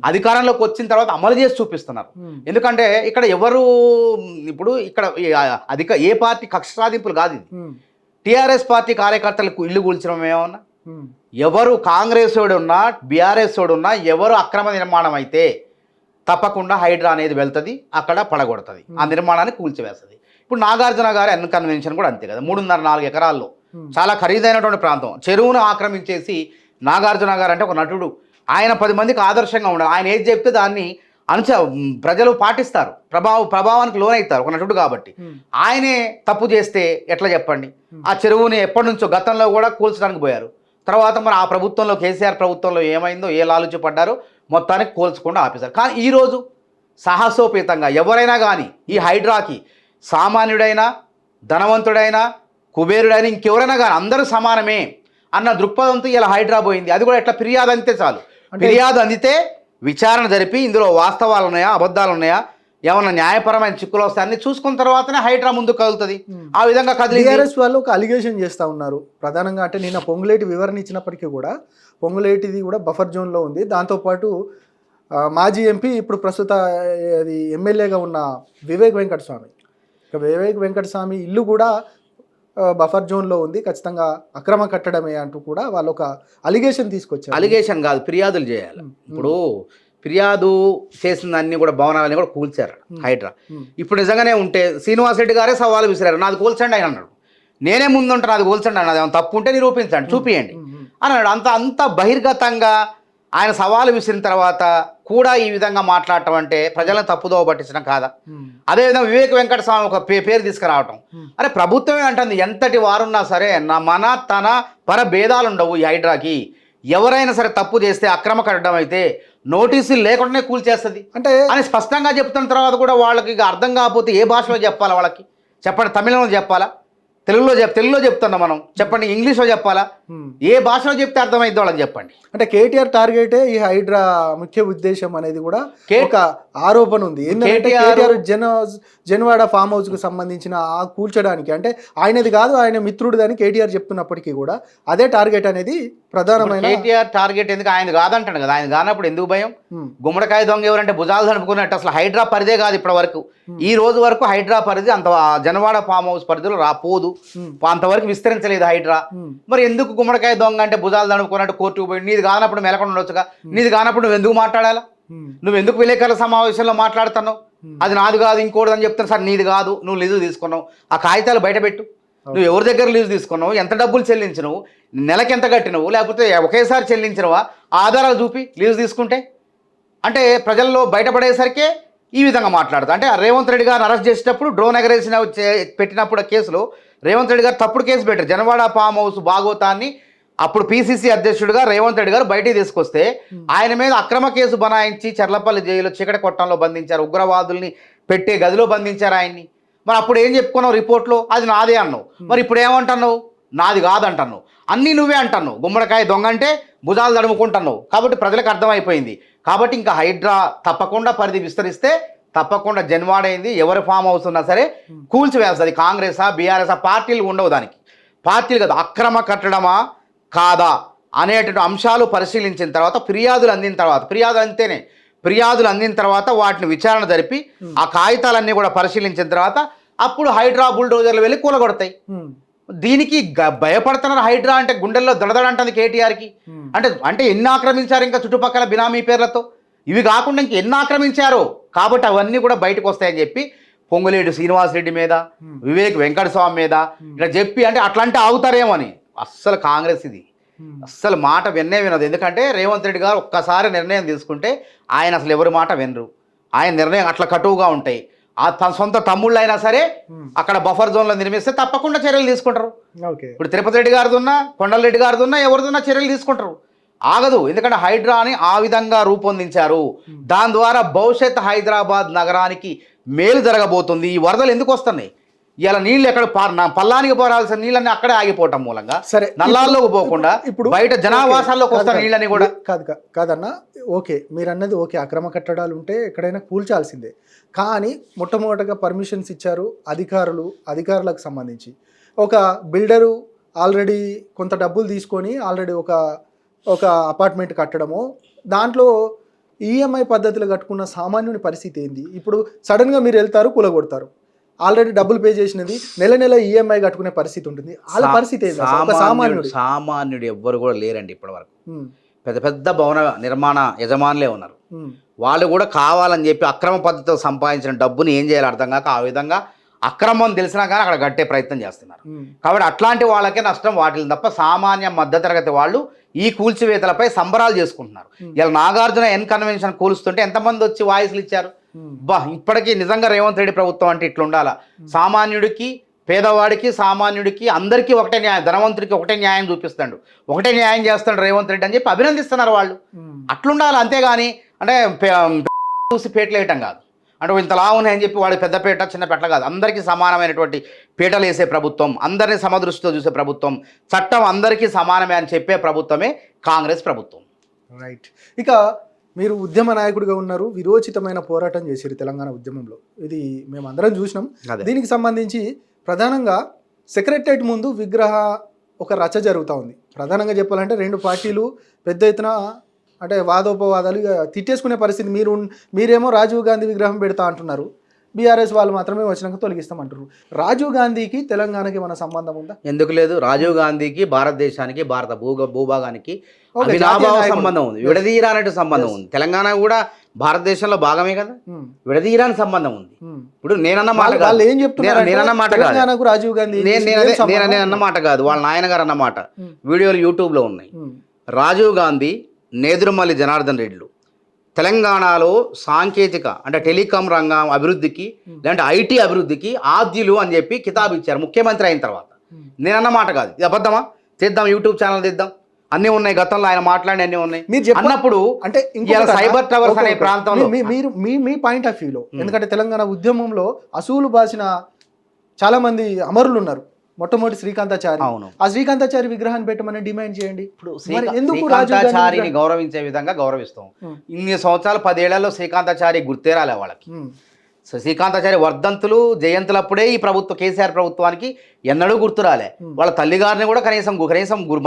అధికారంలోకి వచ్చిన తర్వాత అమలు చేసి చూపిస్తున్నారు. ఎందుకంటే ఇక్కడ ఎవరు ఇప్పుడు ఇక్కడ ఏ పార్టీ కక్ష సాధింపులు కాదు ఇది. టీఆర్ఎస్ పార్టీ కార్యకర్తలకు ఇల్లు కూల్చడం ఏమన్నా, ఎవరు కాంగ్రెస్ వాడు ఉన్నా బీఆర్ఎస్ వాడు ఉన్నా ఎవరు అక్రమ నిర్మాణం అయితే తప్పకుండా హైడ్రా అనేది వెళ్తుంది, అక్కడ పడగొడుతుంది, ఆ నిర్మాణాన్ని కూల్చివేస్తుంది. ఇప్పుడు నాగార్జున గారు ఎన్ కన్వెన్షన్ కూడా అంతే కదా, 3.5-4 ఎకరాల్లో చాలా ఖరీదైనటువంటి ప్రాంతం చెరువును ఆక్రమించేసి, నాగార్జున గారు అంటే ఒక నటుడు, ఆయన 10 మందికి ఆదర్శంగా ఉండాలి. ఆయన ఏది చెప్తే దాన్ని ప్రజలు పాటిస్తారు, ప్రభావానికి లోనవుతారు ఒక నటుడు కాబట్టి. ఆయనే తప్పు చేస్తే ఎట్లా చెప్పండి? ఆ చెరువుని ఎప్పటి నుంచో గతంలో కూడా కూల్చడానికి పోయారు. తర్వాత మరి ఆ ప్రభుత్వంలో కేసీఆర్ ప్రభుత్వంలో ఏమైందో, ఏ లాలుచి పడ్డారో మొత్తానికి కూల్చకుండా ఆపేశారు. కానీ ఈరోజు సాహసోపేతంగా ఎవరైనా కానీ ఈ హైడ్రాకి సామాన్యుడైనా ధనవంతుడైనా కుబేరుడైనా ఇంకెవరైనా కానీ అందరూ సమానమే అన్న దృక్పథంతో ఇలా హైడ్రా పోయింది. అది కూడా ఎట్లా ఫిర్యాదు అందితే చాలు, ఫిర్యాదు అందితే విచారణ జరిపి ఇందులో వాస్తవాలు ఉన్నాయా అబద్ధాలు ఉన్నాయా ఏమన్నా న్యాయపరమైన చిక్కులు వస్తాయని చూసుకున్న తర్వాతనే హైడ్రా ముందుకు కదులుతుంది. ఆ విధంగా టీఆర్ఎస్ వాళ్ళు ఒక అలిగేషన్ చేస్తూ ఉన్నారు ప్రధానంగా. అంటే నిన్న పొంగులేటి వివరణ ఇచ్చినప్పటికీ కూడా పొంగులేటిది కూడా బఫర్ జోన్లో ఉంది. దాంతోపాటు మాజీ ఎంపీ ఇప్పుడు ప్రస్తుత అది ఎమ్మెల్యేగా ఉన్న వివేక్ వెంకటస్వామి, వివేక్ వెంకటస్వామి ఇల్లు కూడా బఫర్ జోన్లో ఉంది, ఖచ్చితంగా అక్రమ కట్టడమే అంటూ కూడా వాళ్ళు ఒక అలిగేషన్ తీసుకొచ్చారు. అలిగేషన్ కాదు, ఫిర్యాదులు చేయాలి. ఇప్పుడు ఫిర్యాదు చేసిన అన్ని కూడా భవనాలన్నీ కూడా కూల్చారు హైడ్రా. ఇప్పుడు నిజంగానే ఉంటే శ్రీనివాస్ రెడ్డి గారే సవాలు విసిరారు, నాది కూల్చండి ఆయన అన్నాడు. నేనే ముందుంటాను, నాది కూల్చండి అన్నది, ఏమైనా తప్పు ఉంటే నిరూపించండి, చూపియండి అన్నాడు. అంత బహిర్గతంగా ఆయన సవాలు విసిరిన తర్వాత కూడా ఈ విధంగా మాట్లాడటం అంటే ప్రజలను తప్పుదోవ పట్టించడం కాదా? అదేవిధంగా వివేక్ వెంకటస్వామి ఒక పేరు తీసుకురావటం, అరే ప్రభుత్వమే అంటుంది ఎంతటి వారున్నా సరే మన తన పర భేదాలు ఉండవు ఈ హైడ్రాకి. ఎవరైనా సరే తప్పు చేస్తే అక్రమ కట్టడం అయితే నోటీసులు లేకుండానే కూల్చేస్తుంది అంటే అని స్పష్టంగా చెప్తున్న తర్వాత కూడా వాళ్ళకి అర్థం కాకపోతే ఏ భాషలో చెప్పాలా? వాళ్ళకి చెప్పండి, తమిళంలో చెప్పాలా, తెలుగులో చెప్తున్నా మనం, చెప్పండి ఇంగ్లీష్లో చెప్పాలా, ఏ భాషలో చెప్తే అర్థమైద్ది వాళ్ళకి చెప్పండి. అంటే కేటీఆర్ టార్గెటే ఈ హైడ్రా ముఖ్య ఉద్దేశం అనేది కూడా ఒక ఆరోపణ ఉంది. ఏంటంటే కేటీఆర్ జన్వాడ ఫామ్ హౌస్ కు సంబంధించిన ఆ కూల్చడానికి, అంటే ఆయనది కాదు ఆయన మిత్రుడిదని కేటీఆర్ చెప్తున్నప్పటికీ కూడా అదే టార్గెట్ అనేది ప్రధానమైన. కేటీఆర్ టార్గెట్ ఎందుకు, ఆయన కాదంటాడు కదా, ఆయన కానప్పుడు ఎందుకు భయం? గుమ్మడికాయ దొంగ ఎవరంటే భుజాలు తడుపుకున్నట్టు. అసలు హైడ్రా పరిధే కాదు ఇప్పటి వరకు, ఈ రోజు వరకు హైడ్రా పరిధి అంత జనవాడ ఫామ్ హౌస్ పరిధిలో రాపోదు, అంతవరకు విస్తరించలేదు హైడ్రా. మరి ఎందుకు గుమ్మడికాయ దొంగ అంటే భుజాలు తడుపుకున్నట్టు కోర్టుకు పోయి, నీది కానప్పుడు మెలకుండా ఉండొచ్చుగా, నీది కానప్పుడు నువ్వు ఎందుకు మాట్లాడాలా? నువ్వు ఎందుకు విలేకరుల సమావేశంలో మాట్లాడుతున్నావు? అది నాది కాదు ఇంకోటి అని చెప్తాను. సార్ నీది కాదు, నువ్వు లీజు తీసుకున్నావు, ఆ కాగితాలు బయట పెట్టు. నువ్వు ఎవరి దగ్గర లీజు తీసుకున్నావు, ఎంత డబ్బులు చెల్లించినవు, నెలకి ఎంత కట్టినవు, లేకపోతే ఒకేసారి చెల్లించినవా, ఆధారాలు చూపి లీజు తీసుకుంటే. అంటే ప్రజల్లో బయటపడేసరికే ఈ విధంగా మాట్లాడతా. అంటే రేవంత్ రెడ్డి గారిని అరెస్ట్ చేసేటప్పుడు డ్రోన్ ఎగరేసిన పెట్టినప్పుడు కేసులో రేవంత్ రెడ్డి గారు తప్పుడు కేసు పెట్టారు. జనవాడ ఫామ్ హౌస్ భాగోతాన్ని అప్పుడు పిసిసి అధ్యక్షుడిగా రేవంత్ రెడ్డి గారు బయటికి తీసుకొస్తే ఆయన మీద అక్రమ కేసు బనాయించి చర్లపల్లి జైలు చీకటి కొట్టంలో బంధించారు, ఉగ్రవాదుల్ని పెట్టే గదిలో బంధించారు ఆయన్ని. మరి అప్పుడు ఏం చెప్పుకున్నావు రిపోర్ట్లో? అది నాదే అన్నావు. మరి ఇప్పుడు ఏమంటున్నావు? నాది కాదంటున్నావు, అన్నీ నువ్వే అంటున్నావు. గుమ్మడికాయ దొంగ అంటే భుజాలు తడుముకుంటున్నావు. కాబట్టి ప్రజలకు అర్థమైపోయింది. కాబట్టి ఇంకా హైడ్రా తప్పకుండా పరిధి విస్తరిస్తే తప్పకుండా జన్వాడైంది ఎవరి ఫామ్ హౌస్ ఉన్నా సరే కూల్చివేస్తుంది. కాంగ్రెసా బీఆర్ఎస్ పార్టీలు ఉండవు, దానికి పార్టీలు కదా, అక్రమ కట్టడమా కాదా అనేటువంటి అంశాలు పరిశీలించిన తర్వాత ఫిర్యాదులు అందిన తర్వాత వాటిని విచారణ జరిపి ఆ కాగితాలన్నీ కూడా పరిశీలించిన తర్వాత అప్పుడు హైడ్రా బుల్డోజర్లు వెళ్ళి కూలగొడతాయి. దీనికి భయపడుతున్నారు. హైడ్రా అంటే గుండెల్లో దడదడంటుంది కేటీఆర్కి. అంటే ఎన్ని ఆక్రమించారు ఇంకా చుట్టుపక్కల బినామీ పేర్లతో, ఇవి కాకుండా ఇంక ఎన్ని ఆక్రమించారో. కాబట్టి అవన్నీ కూడా బయటకు వస్తాయని చెప్పి పొంగులేటి శ్రీనివాసరెడ్డి మీద, వివేక్ వెంకటస్వామి మీద ఇట్లా చెప్పి, అంటే అట్లాంటి ఆగుతారేమో అని. అస్సలు కాంగ్రెస్ ఇది అస్సలు మాట వినదు. ఎందుకంటే రేవంత్ రెడ్డి గారు ఒక్కసారి నిర్ణయం తీసుకుంటే ఆయన అసలు ఎవరి మాట వినరు. ఆయన నిర్ణయం అట్లా కటువుగా ఉంటాయి. తన సొంత తమ్ముళ్ళు అయినా సరే అక్కడ బఫర్ జోన్లో నిర్మిస్తే తప్పకుండా చర్యలు తీసుకుంటారు. ఇప్పుడు తిరుపతి రెడ్డి గారిది ఉన్నా, కొండలరెడ్డి గారిది ఉన్నా, ఎవరిదన్నా చర్యలు తీసుకుంటారు. ఆగదు. ఎందుకంటే హైడ్రాని ఆ విధంగా రూపొందించారు. దాని ద్వారా భవిష్యత్ హైదరాబాద్ నగరానికి మేలు జరగబోతుంది. ఈ వరదలు ఎందుకు వస్తున్నాయి? ఇలా నీళ్ళు ఎక్కడ పల్లానికి పోరాల్సిన నీళ్ళని అక్కడే ఆగిపోవటం మూలంగా సరే నల్లాల్లోకి పోకుండా ఇప్పుడు బయట జనావాసాల్లోకి వస్తున్న నీళ్ళని కూడా కాదన్నా. ఓకే, మీరు అన్నది ఓకే, అక్రమ కట్టడాలు ఉంటే ఎక్కడైనా కూల్చాల్సిందే. కానీ మొట్టమొదటగా పర్మిషన్స్ ఇచ్చారు అధికారులకు సంబంధించి. ఒక బిల్డరు ఆల్రెడీ కొంత డబ్బులు తీసుకొని ఆల్రెడీ ఒక అపార్ట్మెంట్ కట్టడము, దాంట్లో ఈఎంఐ పద్ధతిలో కట్టుకున్న సామాన్యుని పరిస్థితి ఏంది? ఇప్పుడు సడన్గా మీరు వెళ్తారు, కూలగొడతారు. ఆల్రెడీ డబ్బులు పే చేసినది నెల ఈఎంఐ కట్టుకునే పరిస్థితి ఉంటుంది. వాళ్ళ పరిస్థితి సామాన్యుడు ఎవ్వరు కూడా లేరండి ఇప్పటి వరకు. పెద్ద భవన నిర్మాణ యజమానులే ఉన్నారు. వాళ్ళు కూడా కావాలని చెప్పి అక్రమ పద్ధతితో సంపాదించిన డబ్బుని ఏం చేయాలి అర్థం కాక ఆ విధంగా అక్రమం తెలిసినా కానీ అక్కడ కట్టే ప్రయత్నం చేస్తున్నారు. కాబట్టి అట్లాంటి వాళ్ళకే నష్టం వాటిల్ని తప్ప సామాన్య మధ్యతరగతి వాళ్ళు ఈ కూల్చివేతలపై సంబరాలు చేసుకుంటున్నారు. ఇలా నాగార్జున ఎన్ కన్వెన్షన్ కూలుస్తుంటే ఎంతమంది వచ్చి వాయిస్లు ఇచ్చారు. ఇప్పటికీ నిజంగా రేవంత్ రెడ్డి ప్రభుత్వం అంటే ఇట్లా ఉండాలా. సామాన్యుడికి, పేదవాడికి, సామాన్యుడికి అందరికీ ఒకటే న్యాయం, ధనవంతుడికి ఒకటే న్యాయం చూపిస్తాడు, ఒకటే న్యాయం చేస్తాడు రేవంత్ రెడ్డి అని చెప్పి అభినందిస్తున్నారు వాళ్ళు. అట్లుండాలి. అంతేగాని అంటే చూసి పేటలు వేయటం కాదు. అంటే ఇంతలా ఉన్నాయని చెప్పి వాడు పెద్ద పేట చిన్న పేట కాదు. అందరికీ సమానమైనటువంటి పీటలు వేసే ప్రభుత్వం, అందరినీ సమదృష్టితో చూసే ప్రభుత్వం, చట్టం అందరికీ సమానమే అని చెప్పే ప్రభుత్వమే కాంగ్రెస్ ప్రభుత్వం. రైట్. ఇక మీరు ఉద్యమ నాయకుడిగా ఉన్నారు, విరోచితమైన పోరాటం చేశారు తెలంగాణ ఉద్యమంలో. ఇది మేము అందరం చూసినాం. దీనికి సంబంధించి ప్రధానంగా సెక్రటరియట్ ముందు ఒక రచ జరుగుతూ ఉంది. ప్రధానంగా చెప్పాలంటే రెండు పార్టీలు పెద్ద ఎత్తున అంటే వాదోపవాదాలు తిట్టేసుకునే పరిస్థితి. మీరేమో రాజీవ్ గాంధీ విగ్రహం పెడతా అంటున్నారు, బీఆర్ఎస్ వాళ్ళు మాత్రమే వచ్చినాక తొలగిస్తామంటారు. రాజీవ్ గాంధీకి తెలంగాణకి మన సంబంధం ఉందా? ఎందుకు లేదు. రాజీవ్ గాంధీకి భారతదేశానికి, భారత భూభాగానికి అవినాభావ సంబంధం ఉంది, విడదీయరానట్టు సంబంధం ఉంది. తెలంగాణ కూడా భారతదేశంలో భాగమే కదా, విడదీయరాని సంబంధం ఉంది. ఇప్పుడు నేనన్న మాట కాదు, నేనన్న మాట కాదు, రాజీవ్ గాంధీ నేనన్న మాట కాదు, వాళ్ళ నాయనగారు అన్న మాట. వీడియోలు యూట్యూబ్లో ఉన్నాయి. రాజీవ్ గాంధీ, నేదురుమల్లి జనార్దన్ రెడ్డిలు తెలంగాణలో సాంకేతిక అంటే టెలికాం రంగం అభివృద్ధికి, లేదంటే ఐటీ అభివృద్ధికి ఆద్యులు అని చెప్పి కితాబు ఇచ్చారు ముఖ్యమంత్రి అయిన తర్వాత. నేనన్న మాట కాదు, ఇది అబద్ధమా? తెద్దాం, యూట్యూబ్ ఛానల్ తెద్దాం, అన్నీ ఉన్నాయి. గతంలో ఆయన మాట్లాడి అన్నీ ఉన్నాయి. మీరు అన్నప్పుడు అంటే సైబర్ టవర్స్ అనే ప్రాంతంలో మీ పాయింట్ ఆఫ్ వ్యూలో, ఎందుకంటే తెలంగాణ ఉద్యమంలో అసూలు బాసిన చాలా మంది అమరులు ఉన్నారు. మొట్టమొదటి శ్రీకాంతాచారి. అవును. ఆ శ్రీకాంతాచారి విగ్రహాన్ని పెట్టమని డిమాండ్ చేయండి. ఇప్పుడు మరి ఎందుకు రాజీవ్ గాంధీ శ్రీకాంతాచారిని గౌరవించే విధంగా గౌరవిస్తాం. ఇన్ని సంవత్సరాలు 10 ఏళ్లలో శ్రీకాంతాచారి గుర్తే రాలే వాళ్ళకి. సో శ్రీకాంతాచారి వర్ధంతులు జయంతులప్పుడే ఈ ప్రభుత్వం కేసీఆర్ ప్రభుత్వానికి ఎన్నడూ గుర్తు రాలే. వాళ్ళ తల్లిగారిని కూడా కనీసం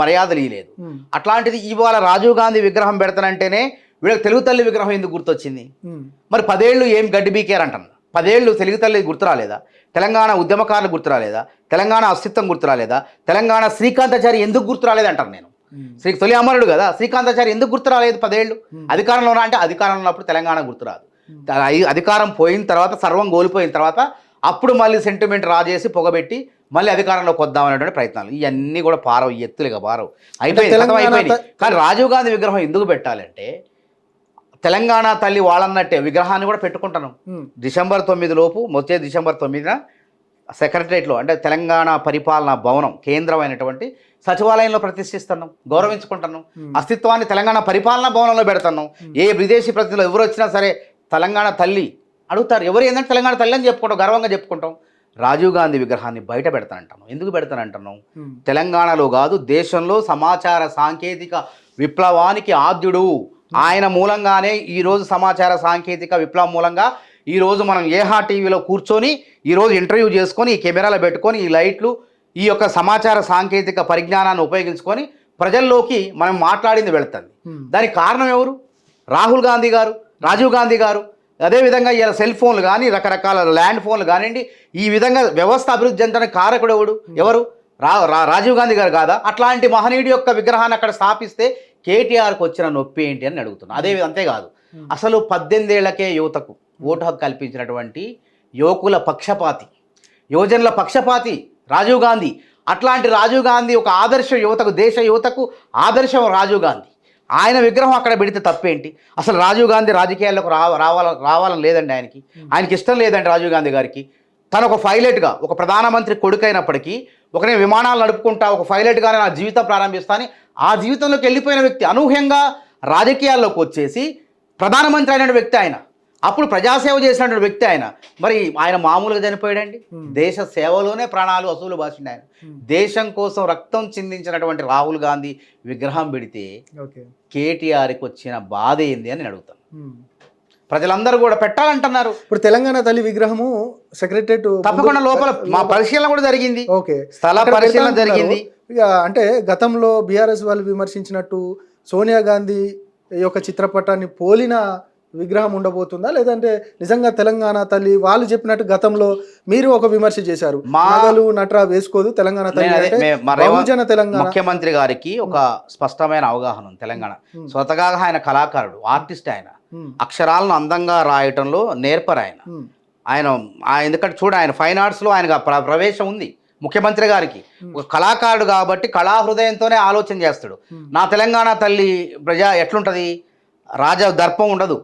మర్యాదలు ఇవ్వలేదు. అట్లాంటిది ఇవాళ రాజీవ్ గాంధీ విగ్రహం పెడతానంటేనే వీళ్ళకి తెలుగు తల్లి విగ్రహం ఎందుకు గుర్తొచ్చింది? మరి 10 ఏళ్ళు ఏం గడ్డి బీకేర్ అంటారు. 10 ఏళ్ళు తెలుగు తల్లి గుర్తు రాలేదా? తెలంగాణ ఉద్యమకారులు గుర్తు రాలేదా? తెలంగాణ అస్తిత్వం గుర్తు రాలేదా? తెలంగాణ శ్రీకాంతాచారి ఎందుకు గుర్తు రాలేదంటారు నేను. తొలి అమరుడు కదా శ్రీకాంతాచారి, ఎందుకు గుర్తు రాలేదు 10 ఏళ్ళు? అధికారంలో అంటే అధికారంలో ఉన్నప్పుడు తెలంగాణ గుర్తురాదు. అధికారం పోయిన తర్వాత, సర్వం కోల్పోయిన తర్వాత అప్పుడు మళ్ళీ సెంటిమెంట్ రాజేసి పొగబెట్టి మళ్ళీ అధికారంలోకి వద్దామనేటువంటి ప్రయత్నాలు ఇవన్నీ కూడా పారవు, ఎత్తులుగా పారవు, అయిపోయింది. కానీ రాజీవ్ గాంధీ విగ్రహం ఎందుకు పెట్టాలంటే తెలంగాణ తల్లి వాళ్ళన్నట్టే విగ్రహాన్ని కూడా పెట్టుకుంటాను. డిసెంబర్ 9 లోపు, వచ్చే డిసెంబర్ 9న సెక్రటరియట్లో అంటే తెలంగాణ పరిపాలనా భవనం కేంద్రమైనటువంటి సచివాలయంలో ప్రతిష్ఠిస్తున్నాం, గౌరవించుకుంటున్నాం. అస్తిత్వాన్ని తెలంగాణ పరిపాలనా భవనంలో పెడుతున్నాం. ఏ విదేశీ ప్రతినిధులు ఎవరు వచ్చినా సరే తెలంగాణ తల్లి అడుగుతారు. ఎవరు ఏంటంటే తెలంగాణ తల్లి అని చెప్పుకుంటాం, గర్వంగా చెప్పుకుంటాం. రాజీవ్ గాంధీ విగ్రహాన్ని బయట పెడతానంటున్నాం. ఎందుకు పెడతానంటున్నాం? తెలంగాణలో కాదు దేశంలో సమాచార సాంకేతిక విప్లవానికి ఆద్యుడు ఆయన మూలంగానే ఈరోజు సమాచార సాంకేతిక విప్లవం మూలంగా ఈరోజు మనం ఏహా టీవీలో కూర్చొని ఈరోజు ఇంటర్వ్యూ చేసుకొని ఈ కెమెరాలు పెట్టుకొని ఈ లైట్లు ఈ యొక్క సమాచార సాంకేతిక పరిజ్ఞానాన్ని ఉపయోగించుకొని ప్రజల్లోకి మనం మాట్లాడింది వెళుతుంది. దానికి కారణం ఎవరు? రాహుల్ గాంధీ గారు, రాజీవ్ గాంధీ గారు. అదేవిధంగా ఇలా సెల్ ఫోన్లు కానీ రకరకాల ల్యాండ్ ఫోన్లు కానివ్వండి, ఈ విధంగా వ్యవస్థ అభివృద్ధి చెందడానికి కారకుడు ఎవరు? రాజీవ్ గాంధీ గారు కాదా? అట్లాంటి మహనీయుడి యొక్క విగ్రహాన్ని అక్కడ స్థాపిస్తే కేటీఆర్కి వచ్చిన నొప్పి ఏంటి అని అడుగుతున్నాను. అంతేకాదు, అసలు 18 ఏళ్లకే యువతకు ఓటు హక్కు కల్పించినటువంటి యువకుల పక్షపాతి, యువజనుల పక్షపాతి రాజీవ్ గాంధీ. అట్లాంటి రాజీవ్ గాంధీ ఒక ఆదర్శ యువతకు, దేశ యువతకు ఆదర్శం రాజీవ్ గాంధీ. ఆయన విగ్రహం అక్కడ పెడితే తప్పేంటి? అసలు రాజీవ్ గాంధీ రాజకీయాల్లోకి రావాలని లేదండి ఆయనకి ఇష్టం లేదండి రాజీవ్ గాంధీ గారికి. తను ఒక పైలట్గా, ఒక ప్రధానమంత్రి కొడుకైనప్పటికీ ఒకనే విమానాలు నడుపుకుంటా ఒక పైలట్గానే నా జీవితం ప్రారంభిస్తాను ఆ జీవితంలోకి వెళ్ళిపోయిన వ్యక్తి అనూహ్యంగా రాజకీయాల్లోకి వచ్చేసి ప్రధానమంత్రి అయిన వ్యక్తి ఆయన. అప్పుడు ప్రజాసేవ చేసినటువంటి వ్యక్తి ఆయన. మరి ఆయన మామూలుగా చనిపోయాడండి. దేశ సేవలోనే ప్రాణాలు అసూలు బాసిండి ఆయన. దేశం కోసం రక్తం చిందించినటువంటి రాహుల్ గాంధీ విగ్రహం పెడితే కేటీఆర్కి వచ్చిన బాధ ఏంది అని నేను అడుగుతాను. ప్రజలందరూ కూడా పెట్టాలంటున్నారు. ఇప్పుడు తెలంగాణ తల్లి విగ్రహము సెక్రటరియట్ తప్పకుండా లోపల మా పరిశీలన కూడా జరిగింది. స్థల పరిశీలన జరిగింది. అంటే గతంలో బీఆర్ఎస్ వాళ్ళు విమర్శించినట్టు సోనియా గాంధీ యొక్క చిత్రపటాన్ని పోలిన విగ్రహం ఉండబోతుందా, లేదంటే నిజంగా తెలంగాణ తల్లి వాళ్ళు చెప్పినట్టు గతంలో మీరు ఒక విమర్శ చేశారు, నగలు నట్రా వేసుకోదు తెలంగాణ తల్లి, తెలంగాణ ముఖ్యమంత్రి గారికి ఒక స్పష్టమైన అవగాహన ఉంది. తెలంగాణ స్వతగా ఆయన కళాకారుడు, ఆర్టిస్ట్. ఆయన అక్షరాలను అందంగా రాయటంలో నేర్పరు ఆయన ఎందుకంటే ఆయన ఫైన్ ఆర్ట్స్లో ఆయన ప్రవేశం ఉంది. ముఖ్యమంత్రి గారికి ఒక కళాకారుడు కాబట్టి కళా హృదయంతోనే ఆలోచన చేస్తాడు. నా తెలంగాణ తల్లి ప్రజా ఎట్లుంటది? దర్పం ఉండదు,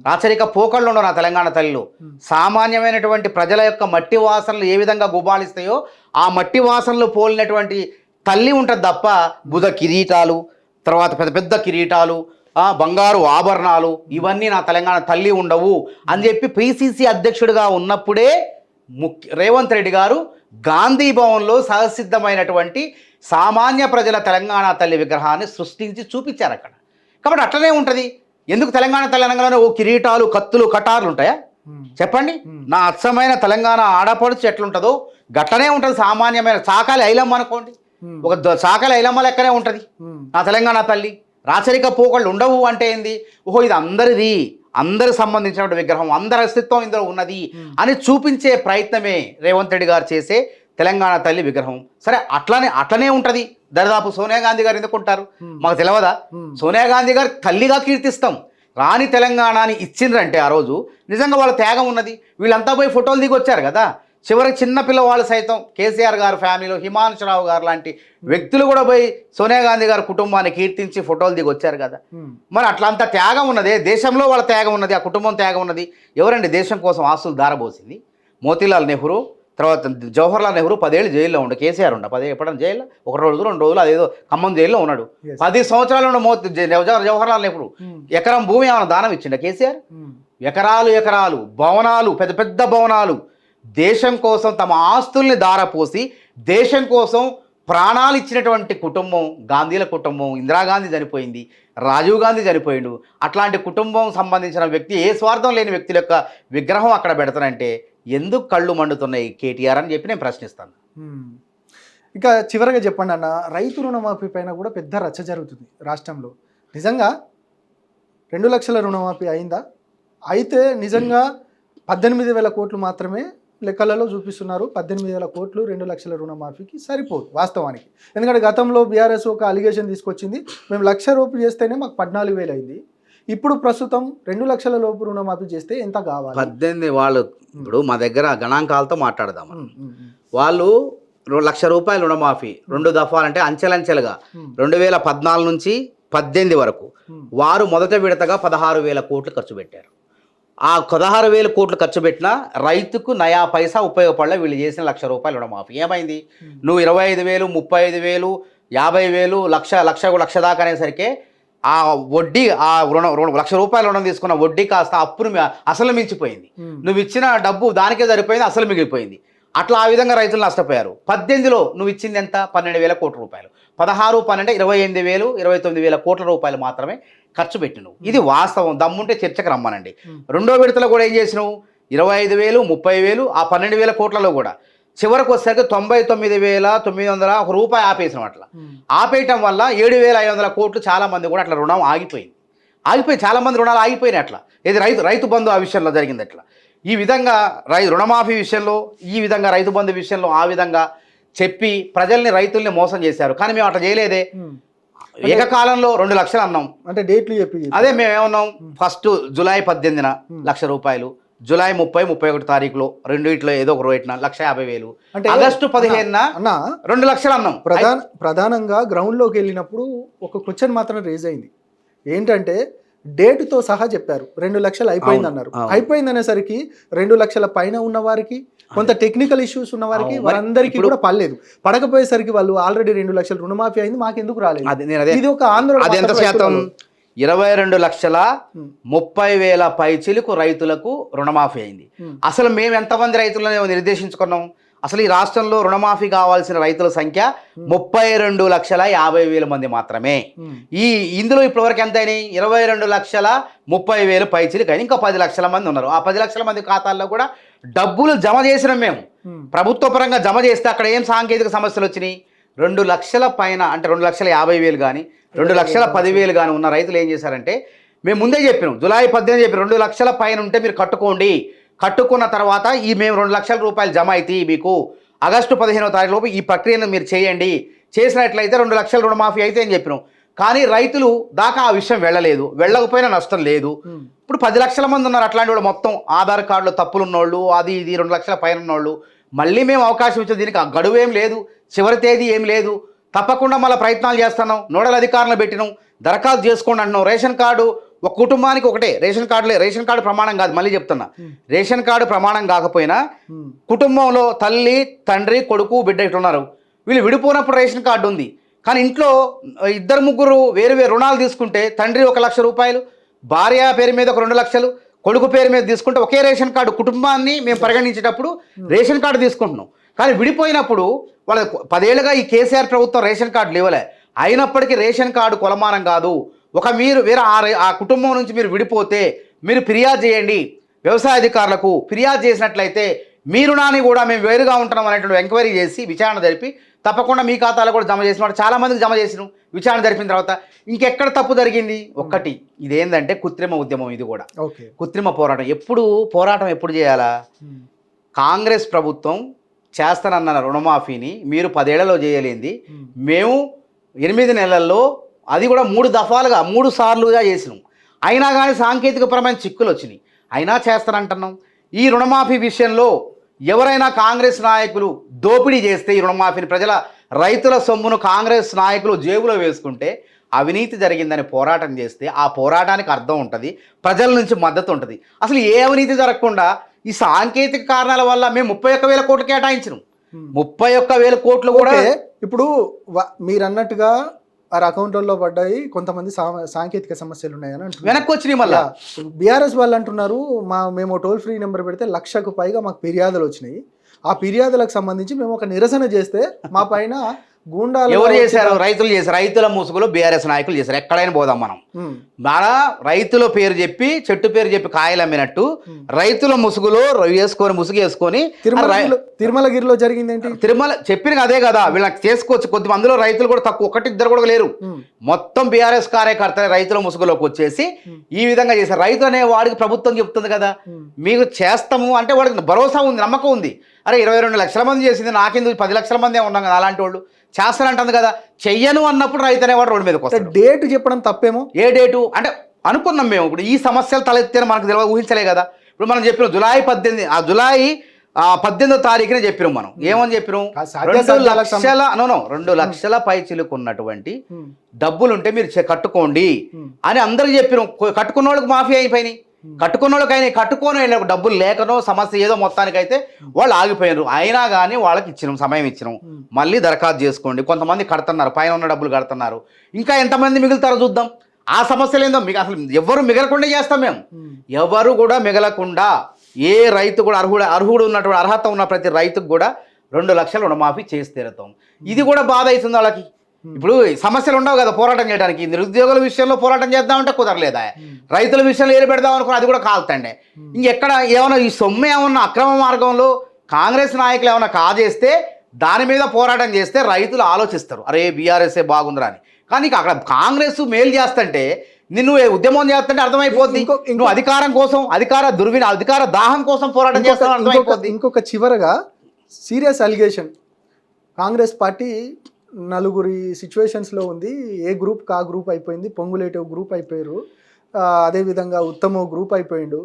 రాచరిక పోకళ్ళు ఉండవు నా తెలంగాణ తల్లిలో. సామాన్యమైనటువంటి ప్రజల యొక్క మట్టి వాసనలు ఏ విధంగా గుబాళిస్తాయో ఆ మట్టి వాసనలు పోలినటువంటి తల్లి ఉంటుంది తప్ప బుధ కిరీటాలు, తర్వాత పెద్ద పెద్ద కిరీటాలు, బంగారు ఆభరణాలు ఇవన్నీ నా తెలంగాణ తల్లి ఉండవు అని చెప్పి పిసిసి అధ్యక్షుడిగా ఉన్నప్పుడే రేవంత్ రెడ్డి గారు గాంధీ భవన్లో సహసిద్ధమైనటువంటి సామాన్య ప్రజల తెలంగాణ తల్లి విగ్రహాన్ని సృష్టించి చూపించారు అక్కడ. కాబట్టి అట్లనే ఉంటుంది. ఎందుకు తెలంగాణ తెలంగాణలోనే ఓ కిరీటాలు, కత్తులు, కటార్లు ఉంటాయా? చెప్పండి. నా అచ్చమైన తెలంగాణ ఆడపడుచు ఎట్లుంటుందో గట్లనే ఉంటుంది. సామాన్యమైన చాకాలి ఐలమ్మ అనుకోండి, ఒక చాకాలి ఐలమ్మ లెక్కనే ఉంటుంది నా తెలంగాణ తల్లి. రాచరిక పోకళ్ళు ఉండవు అంటే ఏంది? ఓహో ఇది అందరిది, అందరికి సంబంధించిన విగ్రహం, అందరి అస్తిత్వం ఇందులో ఉన్నది అని చూపించే ప్రయత్నమే రేవంత్ రెడ్డి గారు చేసే తెలంగాణ తల్లి విగ్రహం. సరే అట్లనే ఉంటుంది. దరిదాపు సోనియా గాంధీ గారు ఎందుకుంటారు మాకు తెలియదా? సోనియా గాంధీ గారు తల్లిగా కీర్తిస్తాం. రాని తెలంగాణని ఇచ్చిండ్రంటే ఆ రోజు నిజంగా వాళ్ళ త్యాగం ఉన్నది. వీళ్ళంతా పోయి ఫోటోలు దిగి వచ్చారు కదా. చివరికి చిన్న పిల్లవాళ్ళు సైతం కేసీఆర్ గారు ఫ్యామిలీలో హిమాంశురావు గారు లాంటి వ్యక్తులు కూడా పోయి సోనియా గాంధీ గారి కుటుంబాన్ని కీర్తించి ఫోటోలు దిగి వచ్చారు కదా. మరి అట్లంత త్యాగం ఉన్నదే, దేశంలో వాళ్ళ త్యాగం ఉన్నది, ఆ కుటుంబం త్యాగం ఉన్నది. ఎవరండి దేశం కోసం ఆస్తులు దారబోసింది? మోతీలాల్ నెహ్రూ, తర్వాత జవహర్లాల్ నెహ్రూ 10 ఏళ్ళు జైల్లో ఉండే. కేసీఆర్ ఉండ 10 ఎప్పుడన్నా జైల్లో 1 రోజు 2 రోజులు అదేదో ఖమ్మం జైల్లో ఉన్నాడు. 10 సంవత్సరాలు ఉన్న జవహర్లాల్ నెహ్రూ ఎకరం భూమి ఏమైనా దానం ఇచ్చిండ కేసీఆర్? ఎకరాలు ఎకరాలు భవనాలు, పెద్ద పెద్ద భవనాలు, దేశం కోసం తమ ఆస్తుల్ని దారపోసి దేశం కోసం ప్రాణాలు ఇచ్చినటువంటి కుటుంబం గాంధీల కుటుంబం. ఇందిరాగాంధీ చనిపోయింది, రాజీవ్ గాంధీ చనిపోయిండు. అట్లాంటి కుటుంబం సంబంధించిన వ్యక్తి, ఏ స్వార్థం లేని వ్యక్తుల యొక్క విగ్రహం అక్కడ పెడతానంటే ఎందుకు కళ్ళు మండుతున్నాయి కేటీఆర్ అని చెప్పి నేను ప్రశ్నిస్తాను. ఇక చివరగా చెప్పండి అన్న, రైతు రుణమాఫీ పైన కూడా పెద్ద రచ్చ జరుగుతుంది రాష్ట్రంలో. నిజంగా 2 లక్షల రుణమాఫీ అయిందా? అయితే నిజంగా 18,000 కోట్లు మాత్రమే లెక్కలలో చూపిస్తున్నారు. 18,000 కోట్లు 2 లక్షల రుణమాఫీకి సరిపోదు వాస్తవానికి. ఎందుకంటే గతంలో బీఆర్ఎస్ ఒక అలిగేషన్ తీసుకొచ్చింది, మేము 1,00,000 రూపాయలు చేస్తేనే మాకు 14,000 అయింది. ఇప్పుడు ప్రస్తుతం 2 లక్షల లోపు రుణమాఫీ చేస్తే ఎంత కావాలి? 18 వాళ్ళు ఇప్పుడు మా దగ్గర గణాంకాలతో మాట్లాడదాం. వాళ్ళు 1,00,000 రూపాయల రుణమాఫీ 2 దఫాలంటే అంచెలంచెలుగా 2014 నుంచి 18 వరకు వారు మొదట విడతగా 16,000 కోట్లు ఖర్చు పెట్టారు. ఆ 16,000 కోట్లు ఖర్చు పెట్టినా రైతుకు నయా పైసా ఉపయోగపడలే. వీళ్ళు చేసిన 1,00,000 రూపాయల రుణమాఫీ ఏమైంది? నువ్వు 25,000, 30,000, 50,000, లక్ష దాకా అనేసరికి ఆ వడ్డీ, ఆ రుణం 1,00,000 రూపాయల రుణం తీసుకున్న వడ్డీ కాస్త అప్పును అసలు మించిపోయింది. నువ్వు ఇచ్చిన డబ్బు దానికే సరిపోయింది, అసలు మిగిలిపోయింది. అట్లా ఆ విధంగా రైతులు నష్టపోయారు. 18లో నువ్వు ఇచ్చింది ఎంత? 12,000 కోట్ల రూపాయలు. 16, 12 28,000, 29,000 కోట్ల రూపాయలు మాత్రమే ఖర్చు పెట్టినవు. ఇది వాస్తవం. దమ్ముంటే చర్చకు రమ్మనండి. రెండో విడతలో కూడా ఏం చేసినావు? 25,000, 30,000, ఆ 12,000 కోట్లలో కూడా చివరికి వచ్చేసరికి 99,900 ఒక రూపాయి ఆపేసినాం. అట్లా ఆపేయటం వల్ల 7,500 కోట్లు చాలా మంది కూడా అట్లా రుణం ఆగిపోయి చాలా మంది రుణాలు ఆగిపోయినాయి. అట్లా ఇది రైతు బంధు ఆ విషయంలో జరిగింది. అట్లా ఈ విధంగా రుణమాఫీ విషయంలో, ఈ విధంగా రైతు బంధు విషయంలో ఆ విధంగా చెప్పి ప్రజల్ని, రైతుల్ని మోసం చేశారు. కానీ మేము అట్లా చేయలేదే. ఏకకాలంలో 2 లక్షలు అన్నాం. అంటే డేట్లు చెప్పి అదే మేము ఏమన్నాం, ఫస్ట్ జూలై 18న 1,00,000 రూపాయలు, జూలై 30, 31 తారీఖులో రెండిట్లో ఏదో ఒక రోజున 1,50,000, అంటే ఆగస్టు 15న 2 లక్షలు అన్నాం. ప్రధానంగా గ్రౌండ్లోకి వెళ్ళినప్పుడు ఒక క్వశ్చన్ మాత్రం రేజ్ అయింది. ఏంటంటే డేటుతో సహా చెప్పారు 2 లక్షలు అయిపోయింది అన్నారు. అయిపోయింది అనేసరికి 2 లక్షల పైన ఉన్న వారికి, కొంత టెక్నికల్ ఇష్యూస్ ఉన్న వారికి, వారందరికీ కూడా పడలేదు. పడకపోయేసరికి వాళ్ళు ఆల్రెడీ 2 లక్షల రుణమాఫీ అయింది, మాకెందుకు రాలేదు? ఇది ఒక ఆందోళన. 22,30,000 పైచిలకు రైతులకు రుణమాఫీ అయింది. అసలు మేము ఎంతమంది రైతులను నిర్దేశించుకున్నాం? అసలు ఈ రాష్ట్రంలో రుణమాఫీ కావాల్సిన రైతుల సంఖ్య 32,50,000 మంది మాత్రమే. ఇందులో ఇప్పటివరకు ఎంత అయినాయి? 22,30,000 పైచిలకు అయినాయి. ఇంకా 10 లక్షల మంది ఉన్నారు. ఆ 10 లక్షల మంది ఖాతాల్లో కూడా డబ్బులు జమ చేసినాం మేము. ప్రభుత్వ పరంగా జమ చేస్తే అక్కడ ఏం సాంకేతిక సమస్యలు వచ్చినాయి? 2 లక్షల పైన, అంటే 2,50,000 కానీ 2,10,000 కానీ ఉన్న రైతులు ఏం చేశారంటే, మేము ముందే చెప్పినాం, జూలై 18 చెప్పి 2 లక్షల పైన ఉంటే మీరు కట్టుకోండి, కట్టుకున్న తర్వాత మేము 2 లక్షల రూపాయలు జమ అవుతాయి మీకు, ఆగస్టు 15వ తారీఖు లోపు ఈ ప్రక్రియను మీరు చేయండి, చేసినట్లయితే 2 లక్షల రుణమాఫీ అయితే అని చెప్పినాం. కానీ రైతులు దాకా ఆ విషయం వెళ్ళలేదు. వెళ్ళకపోయినా నష్టం లేదు. ఇప్పుడు 10 లక్షల మంది ఉన్నారు అట్లాంటి వాళ్ళు, మొత్తం ఆధార్ కార్డులో తప్పులు ఉన్నోళ్ళు, అది ఇది 2 లక్షల పైన ఉన్నోళ్ళు. మళ్ళీ మేము అవకాశం ఇచ్చే దీనికి గడువు ఏం లేదు, చివరి తేదీ ఏం లేదు. తప్పకుండా మళ్ళీ ప్రయత్నాలు చేస్తున్నాం. నోడల్ అధికారులు పెట్టినాం, దరఖాస్తు చేసుకోండి అంటున్నాం. రేషన్ కార్డు ఒక కుటుంబానికి ఒకటే రేషన్ కార్డు ప్రమాణం కాదు. మళ్ళీ చెప్తున్నా, రేషన్ కార్డు ప్రమాణం కాకపోయినా కుటుంబంలో తల్లి, తండ్రి, కొడుకు, బిడ్డ ఇట్లున్నారు. వీళ్ళు విడిపోయినప్పుడు రేషన్ కార్డు ఉంది. కానీ ఇంట్లో 2-3 వేరు రుణాలు తీసుకుంటే, తండ్రి 1,00,000 రూపాయలు, భార్య పేరు మీద ఒక 2 లక్షలు, కొడుకు పేరు మీద తీసుకుంటే ఒకే రేషన్ కార్డు కుటుంబాన్ని మేము పరిగణించేటప్పుడు రేషన్ కార్డు తీసుకుంటున్నాం. కానీ విడిపోయినప్పుడు వాళ్ళ 10 ఏళ్ళుగా ఈ కేసీఆర్ ప్రభుత్వం రేషన్ కార్డులు ఇవ్వలే. అయినప్పటికీ రేషన్ కార్డు కొలమానం కాదు. మీరు వేరే ఆ కుటుంబం నుంచి మీరు విడిపోతే మీరు ఫిర్యాదు చేయండి వ్యవసాయ అధికారులకు. ఫిర్యాదు చేసినట్లయితే మీ రుణాన్ని కూడా మేము వేరుగా ఉంటున్నాం అనేటువంటి ఎంక్వైరీ చేసి విచారణ జరిపి తప్పకుండా మీ ఖాతాలో కూడా జమ చేసిన వాళ్ళు చాలా మందికి జమ చేసినాం. విచారణ జరిపిన తర్వాత ఇంకెక్కడ తప్పు జరిగింది? ఒక్కటి, ఇదేంటంటే కృత్రిమ ఉద్యమం. ఇది కూడా కృత్రిమ పోరాటం. పోరాటం ఎప్పుడు చేయాలా? కాంగ్రెస్ ప్రభుత్వం చేస్తానన్న రుణమాఫీని మీరు 10 ఏళ్లలో చేయలేంది మేము 8 నెలల్లో, అది కూడా 3 దఫాలుగా 3 సార్లుగా చేసినాం. అయినా కానీ సాంకేతికపరమైన చిక్కులు వచ్చినాయి. అయినా చేస్తానంటున్నాం. ఈ రుణమాఫీ విషయంలో ఎవరైనా కాంగ్రెస్ నాయకులు దోపిడీ చేస్తే, ఈ రుణమాఫీని రైతుల సొమ్మును కాంగ్రెస్ నాయకులు జేబులో వేసుకుంటే అవినీతి జరిగిందని పోరాటం చేస్తే ఆ పోరాటానికి అర్థం ఉంటుంది, ప్రజల నుంచి మద్దతు ఉంటుంది. అసలు ఏ అవినీతి జరగకుండా ఈ సాంకేతిక కారణాల వల్ల మేము 31,000 కోట్లు కేటాయించినాం. 31,000 కోట్లు కూడా ఇప్పుడు మీరు అన్నట్టుగా వారి అకౌంట్లలో పడ్డాయి, కొంతమంది సాంకేతిక సమస్యలు ఉన్నాయని అంటున్నారు. వెనక్కి వచ్చినాయి మళ్ళీ. బీఆర్ఎస్ వాళ్ళు అంటున్నారు మేము టోల్ ఫ్రీ నెంబర్ పెడితే 1,00,000కు పైగా మాకు ఫిర్యాదులు వచ్చినాయి. ఆ ఫిర్యాదులకు సంబంధించి మేము ఒక నిరసన చేస్తే మా పైన గూండాలు ఎవరు చేశారు? రైతులు చేశారు. రైతుల ముసుగులో బీఆర్ఎస్ నాయకులు చేశారు. ఎక్కడైనా పోదాం మనం. మన రైతుల పేరు చెప్పి చెట్టు పేరు చెప్పి కాయలు అమ్మినట్టు రైతుల ముసుగులో ముసుగు వేసుకొని తిరుమలగిరిలో జరిగింది ఏంటి? తిరుమల చెప్పిన అదే కదా, వీళ్ళకి చేసుకోవచ్చు. కొద్ది మందిలో రైతులు కూడా తక్కువ, ఒకటి ఇద్దరు కూడా లేరు. మొత్తం బీఆర్ఎస్ కార్యకర్తలే రైతుల ముసుగులోకి వచ్చేసి ఈ విధంగా చేశారు. రైతు అనే వాడికి ప్రభుత్వం చెప్తుంది కదా మీకు చేస్తాము అంటే, వాడికి భరోసా ఉంది, నమ్మకం ఉంది. అరే 22 లక్షల మంది చేసింది, నాకెందుకు 10 లక్షల మంది ఉన్నాం కదా, అలాంటి వాళ్ళు చేస్తానంటుంది కదా. చెయ్యను అన్నప్పుడు రైతు అనేవాడు రోడ్డు మీదకి వస్తాడు. డేటు చెప్పడం తప్పేమో. ఏ డేటు అంటే అనుకున్నాం మేము. ఇప్పుడు ఈ సమస్యలు తలెత్తే మనకు తెలియదు, ఊహించలే కదా. ఇప్పుడు మనం చెప్పినాం జూలై 18, ఆ జూలై 18వ తారీఖునే చెప్పినాం మనం. ఏమని చెప్పినాం? 2 లక్షల పై చిలుకున్నటువంటి డబ్బులుంటే మీరు కట్టుకోండి అని అందరికి చెప్పినాం. కట్టుకున్న వాళ్ళకి మాఫీ అయిపోయినాయి. కట్టుకున్న వాళ్ళకైనా కట్టుకొని డబ్బులు లేకనో సమస్య ఏదో మొత్తానికైతే వాళ్ళు ఆగిపోయారు. అయినా కానీ వాళ్ళకి ఇచ్చినాం, సమయం ఇచ్చినాం. మళ్ళీ దరఖాస్తు చేసుకోండి. కొంతమంది కడుతున్నారు, పైన ఉన్న డబ్బులు కడుతున్నారు. ఇంకా ఎంతమంది మిగులుతారో చూద్దాం. ఆ సమస్యలు ఏందో మీకు అసలు ఎవరు మిగలకుండా చేస్తాం మేము. ఎవరు కూడా మిగలకుండా ఏ రైతు కూడా అర్హుడు ఉన్నటువంటి అర్హత ఉన్న ప్రతి రైతుకు కూడా 2 లక్షలు రుణమాఫీ చేసి తీరుతాం. ఇది కూడా బాధ అవుతుంది వాళ్ళకి. ఇప్పుడు సమస్యలు ఉండవు కదా పోరాటం చేయడానికి. నిరుద్యోగుల విషయంలో పోరాటం చేద్దామంటే కుదరలేదా? రైతుల విషయంలో ఏలు పెడదాం అనుకుని అది కూడా కాలుతండే. ఇంకెక్కడ ఏమైనా ఈ సొమ్ము ఏమన్నా అక్రమ మార్గంలో కాంగ్రెస్ నాయకులు ఏమైనా కాజేస్తే దాని మీద పోరాటం చేస్తే రైతులు ఆలోచిస్తారు, అరే బీఆర్ఎస్ఏ బాగుందిరా అని. కానీ అక్కడ కాంగ్రెస్ మేలు చేస్తుంటే నిన్ను ఉద్యమం చేస్తుంటే అర్థమైపోద్ది. నువ్వు అధికారం కోసం, అధికార దాహం కోసం పోరాటం చేస్తావు అర్థమైపోద్ది. ఇంకొక చివరగా సీరియస్ అలిగేషన్, కాంగ్రెస్ పార్టీ నలుగురి సిచ్యువేషన్స్లో ఉంది. ఏ గ్రూప్కి ఆ గ్రూప్ అయిపోయింది. పొంగులేటి ఒక గ్రూప్ అయిపోయారు, అదేవిధంగా ఉత్తమ్ గ్రూప్ అయిపోయిండు,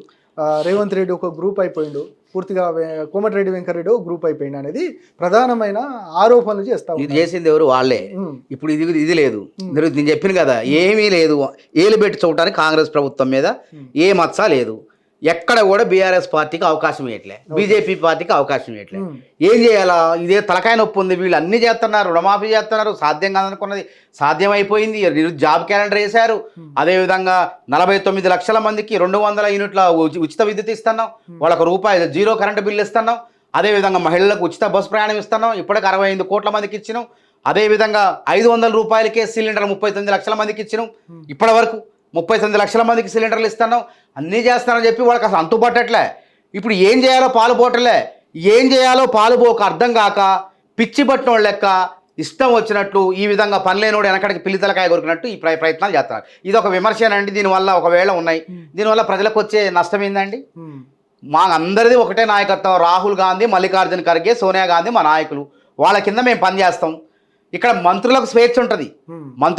రేవంత్ రెడ్డి ఒక గ్రూప్ అయిపోయిండు, పూర్తిగా కోమటిరెడ్డి వెంకరెడ్డి ఒక గ్రూప్ అయిపోయింది అనేది ప్రధానమైన ఆరోపణలు చేస్తాం. ఇది చేసింది ఎవరు? వాళ్ళే. ఇప్పుడు ఇది లేదు, నేను చెప్పిన కదా, ఏమీ లేదు. ఏలు పెట్టి చూడటానికి కాంగ్రెస్ ప్రభుత్వం మీద ఏ మచ్చ లేదు. ఎక్కడ కూడా బీఆర్ఎస్ పార్టీకి అవకాశం ఇవ్వట్లే, బీజేపీ పార్టీకి అవకాశం ఇవ్వట్లే. ఏం చేయాలా? ఇదే తలకాయ నొప్పి ఉంది. వీళ్ళు అన్ని చేస్తున్నారు, రుణమాఫీ చేస్తున్నారు, సాధ్యం కాదనుకున్నది సాధ్యమైపోయింది. జాబ్ క్యాలెండర్ వేశారు. అదేవిధంగా 49 లక్షల మందికి 200 యూనిట్ల ఉచిత విద్యుత్ ఇస్తున్నాం. వాళ్ళకు ₹0 కరెంటు బిల్లు ఇస్తున్నాం. అదేవిధంగా మహిళలకు ఉచిత బస్సు ప్రయాణం ఇస్తున్నాం. ఇప్పటికి 65 కోట్ల మందికి ఇచ్చినాం. అదేవిధంగా ₹500 సిలిండర్ 39 లక్షల మందికి ఇచ్చినాం. ఇప్పటి వరకు 39 లక్షల మందికి సిలిండర్లు ఇస్తున్నాం. అన్నీ చేస్తానని చెప్పి వాళ్ళకి అసలు అంతుపట్టట్లే. ఇప్పుడు ఏం చేయాలో పాలు పోవట్లే. ఏం చేయాలో పాలు పోక అర్థం కాక పిచ్చి పట్టిన వాళ్ళ లెక్క ఇష్టం వచ్చినట్లు ఈ విధంగా పనిలేనోడు వెనకడికి పిల్లితలకాయ కొరికినట్టు ఈ ప్రయత్నాలు చేస్తున్నారు. ఇది ఒక విమర్శనండి. దీనివల్ల ఒకవేళ ఉన్నాయి, దీనివల్ల ప్రజలకు వచ్చే నష్టం ఏందండి? మా అందరిది ఒకటే నాయకత్వం. రాహుల్ గాంధీ, మల్లికార్జున ఖర్గే, సోనియా గాంధీ మా నాయకులు. వాళ్ళ కింద మేము పనిచేస్తాం. ఇక్కడ మంత్రులకు స్వేచ్ఛ ఉంటుంది,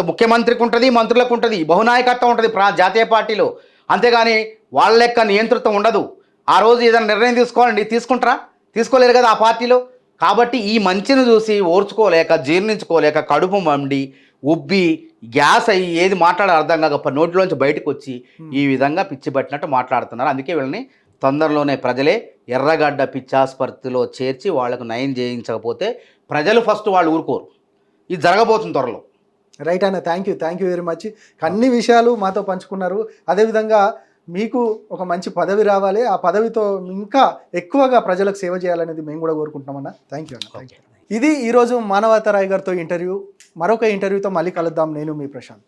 ముఖ్యమంత్రికి ఉంటుంది, మంత్రులకు ఉంటుంది, బహునాయకత్వం ఉంటుంది జాతీయ పార్టీలో. అంతేగాని వాళ్ళ లెక్క నియంతృత్వం ఉండదు. ఆ రోజు ఏదైనా నిర్ణయం తీసుకోవాలండి, తీసుకుంటారా? తీసుకోలేరు కదా ఆ పార్టీలో. కాబట్టి ఈ మంచిని చూసి ఓర్చుకోలేక, జీర్ణించుకోలేక, కడుపు మండి ఉబ్బి గ్యాస్ అయ్యి ఏది మాట్లాడాలి అర్థం కాక నోటిలోంచి బయటకు వచ్చి ఈ విధంగా పిచ్చి పట్టినట్టు మాట్లాడుతున్నారు. అందుకే వీళ్ళని తొందరలోనే ప్రజలే ఎర్రగడ్డ పిచ్చాసుపత్రిలో చేర్చి వాళ్లకు నయం చేయించకపోతే ప్రజలు ఫస్ట్ వాళ్ళు ఊరుకోరు. ఇది జరగబోతుంది త్వరలో. రైట్ అన్న, థ్యాంక్ యూ వెరీ మచ్. అన్ని విషయాలు మాతో పంచుకున్నారు. అదేవిధంగా మీకు ఒక మంచి పదవి రావాలి, ఆ పదవితో ఇంకా ఎక్కువగా ప్రజలకు సేవ చేయాలనేది మేము కూడా కోరుకుంటున్నామన్న. థ్యాంక్ యూ అన్న. ఇది ఈరోజు మానవతారాయ్ గారితో ఇంటర్వ్యూ. మరొక ఇంటర్వ్యూతో మళ్ళీ కలుద్దాం. నేను మీ ప్రశాంత్.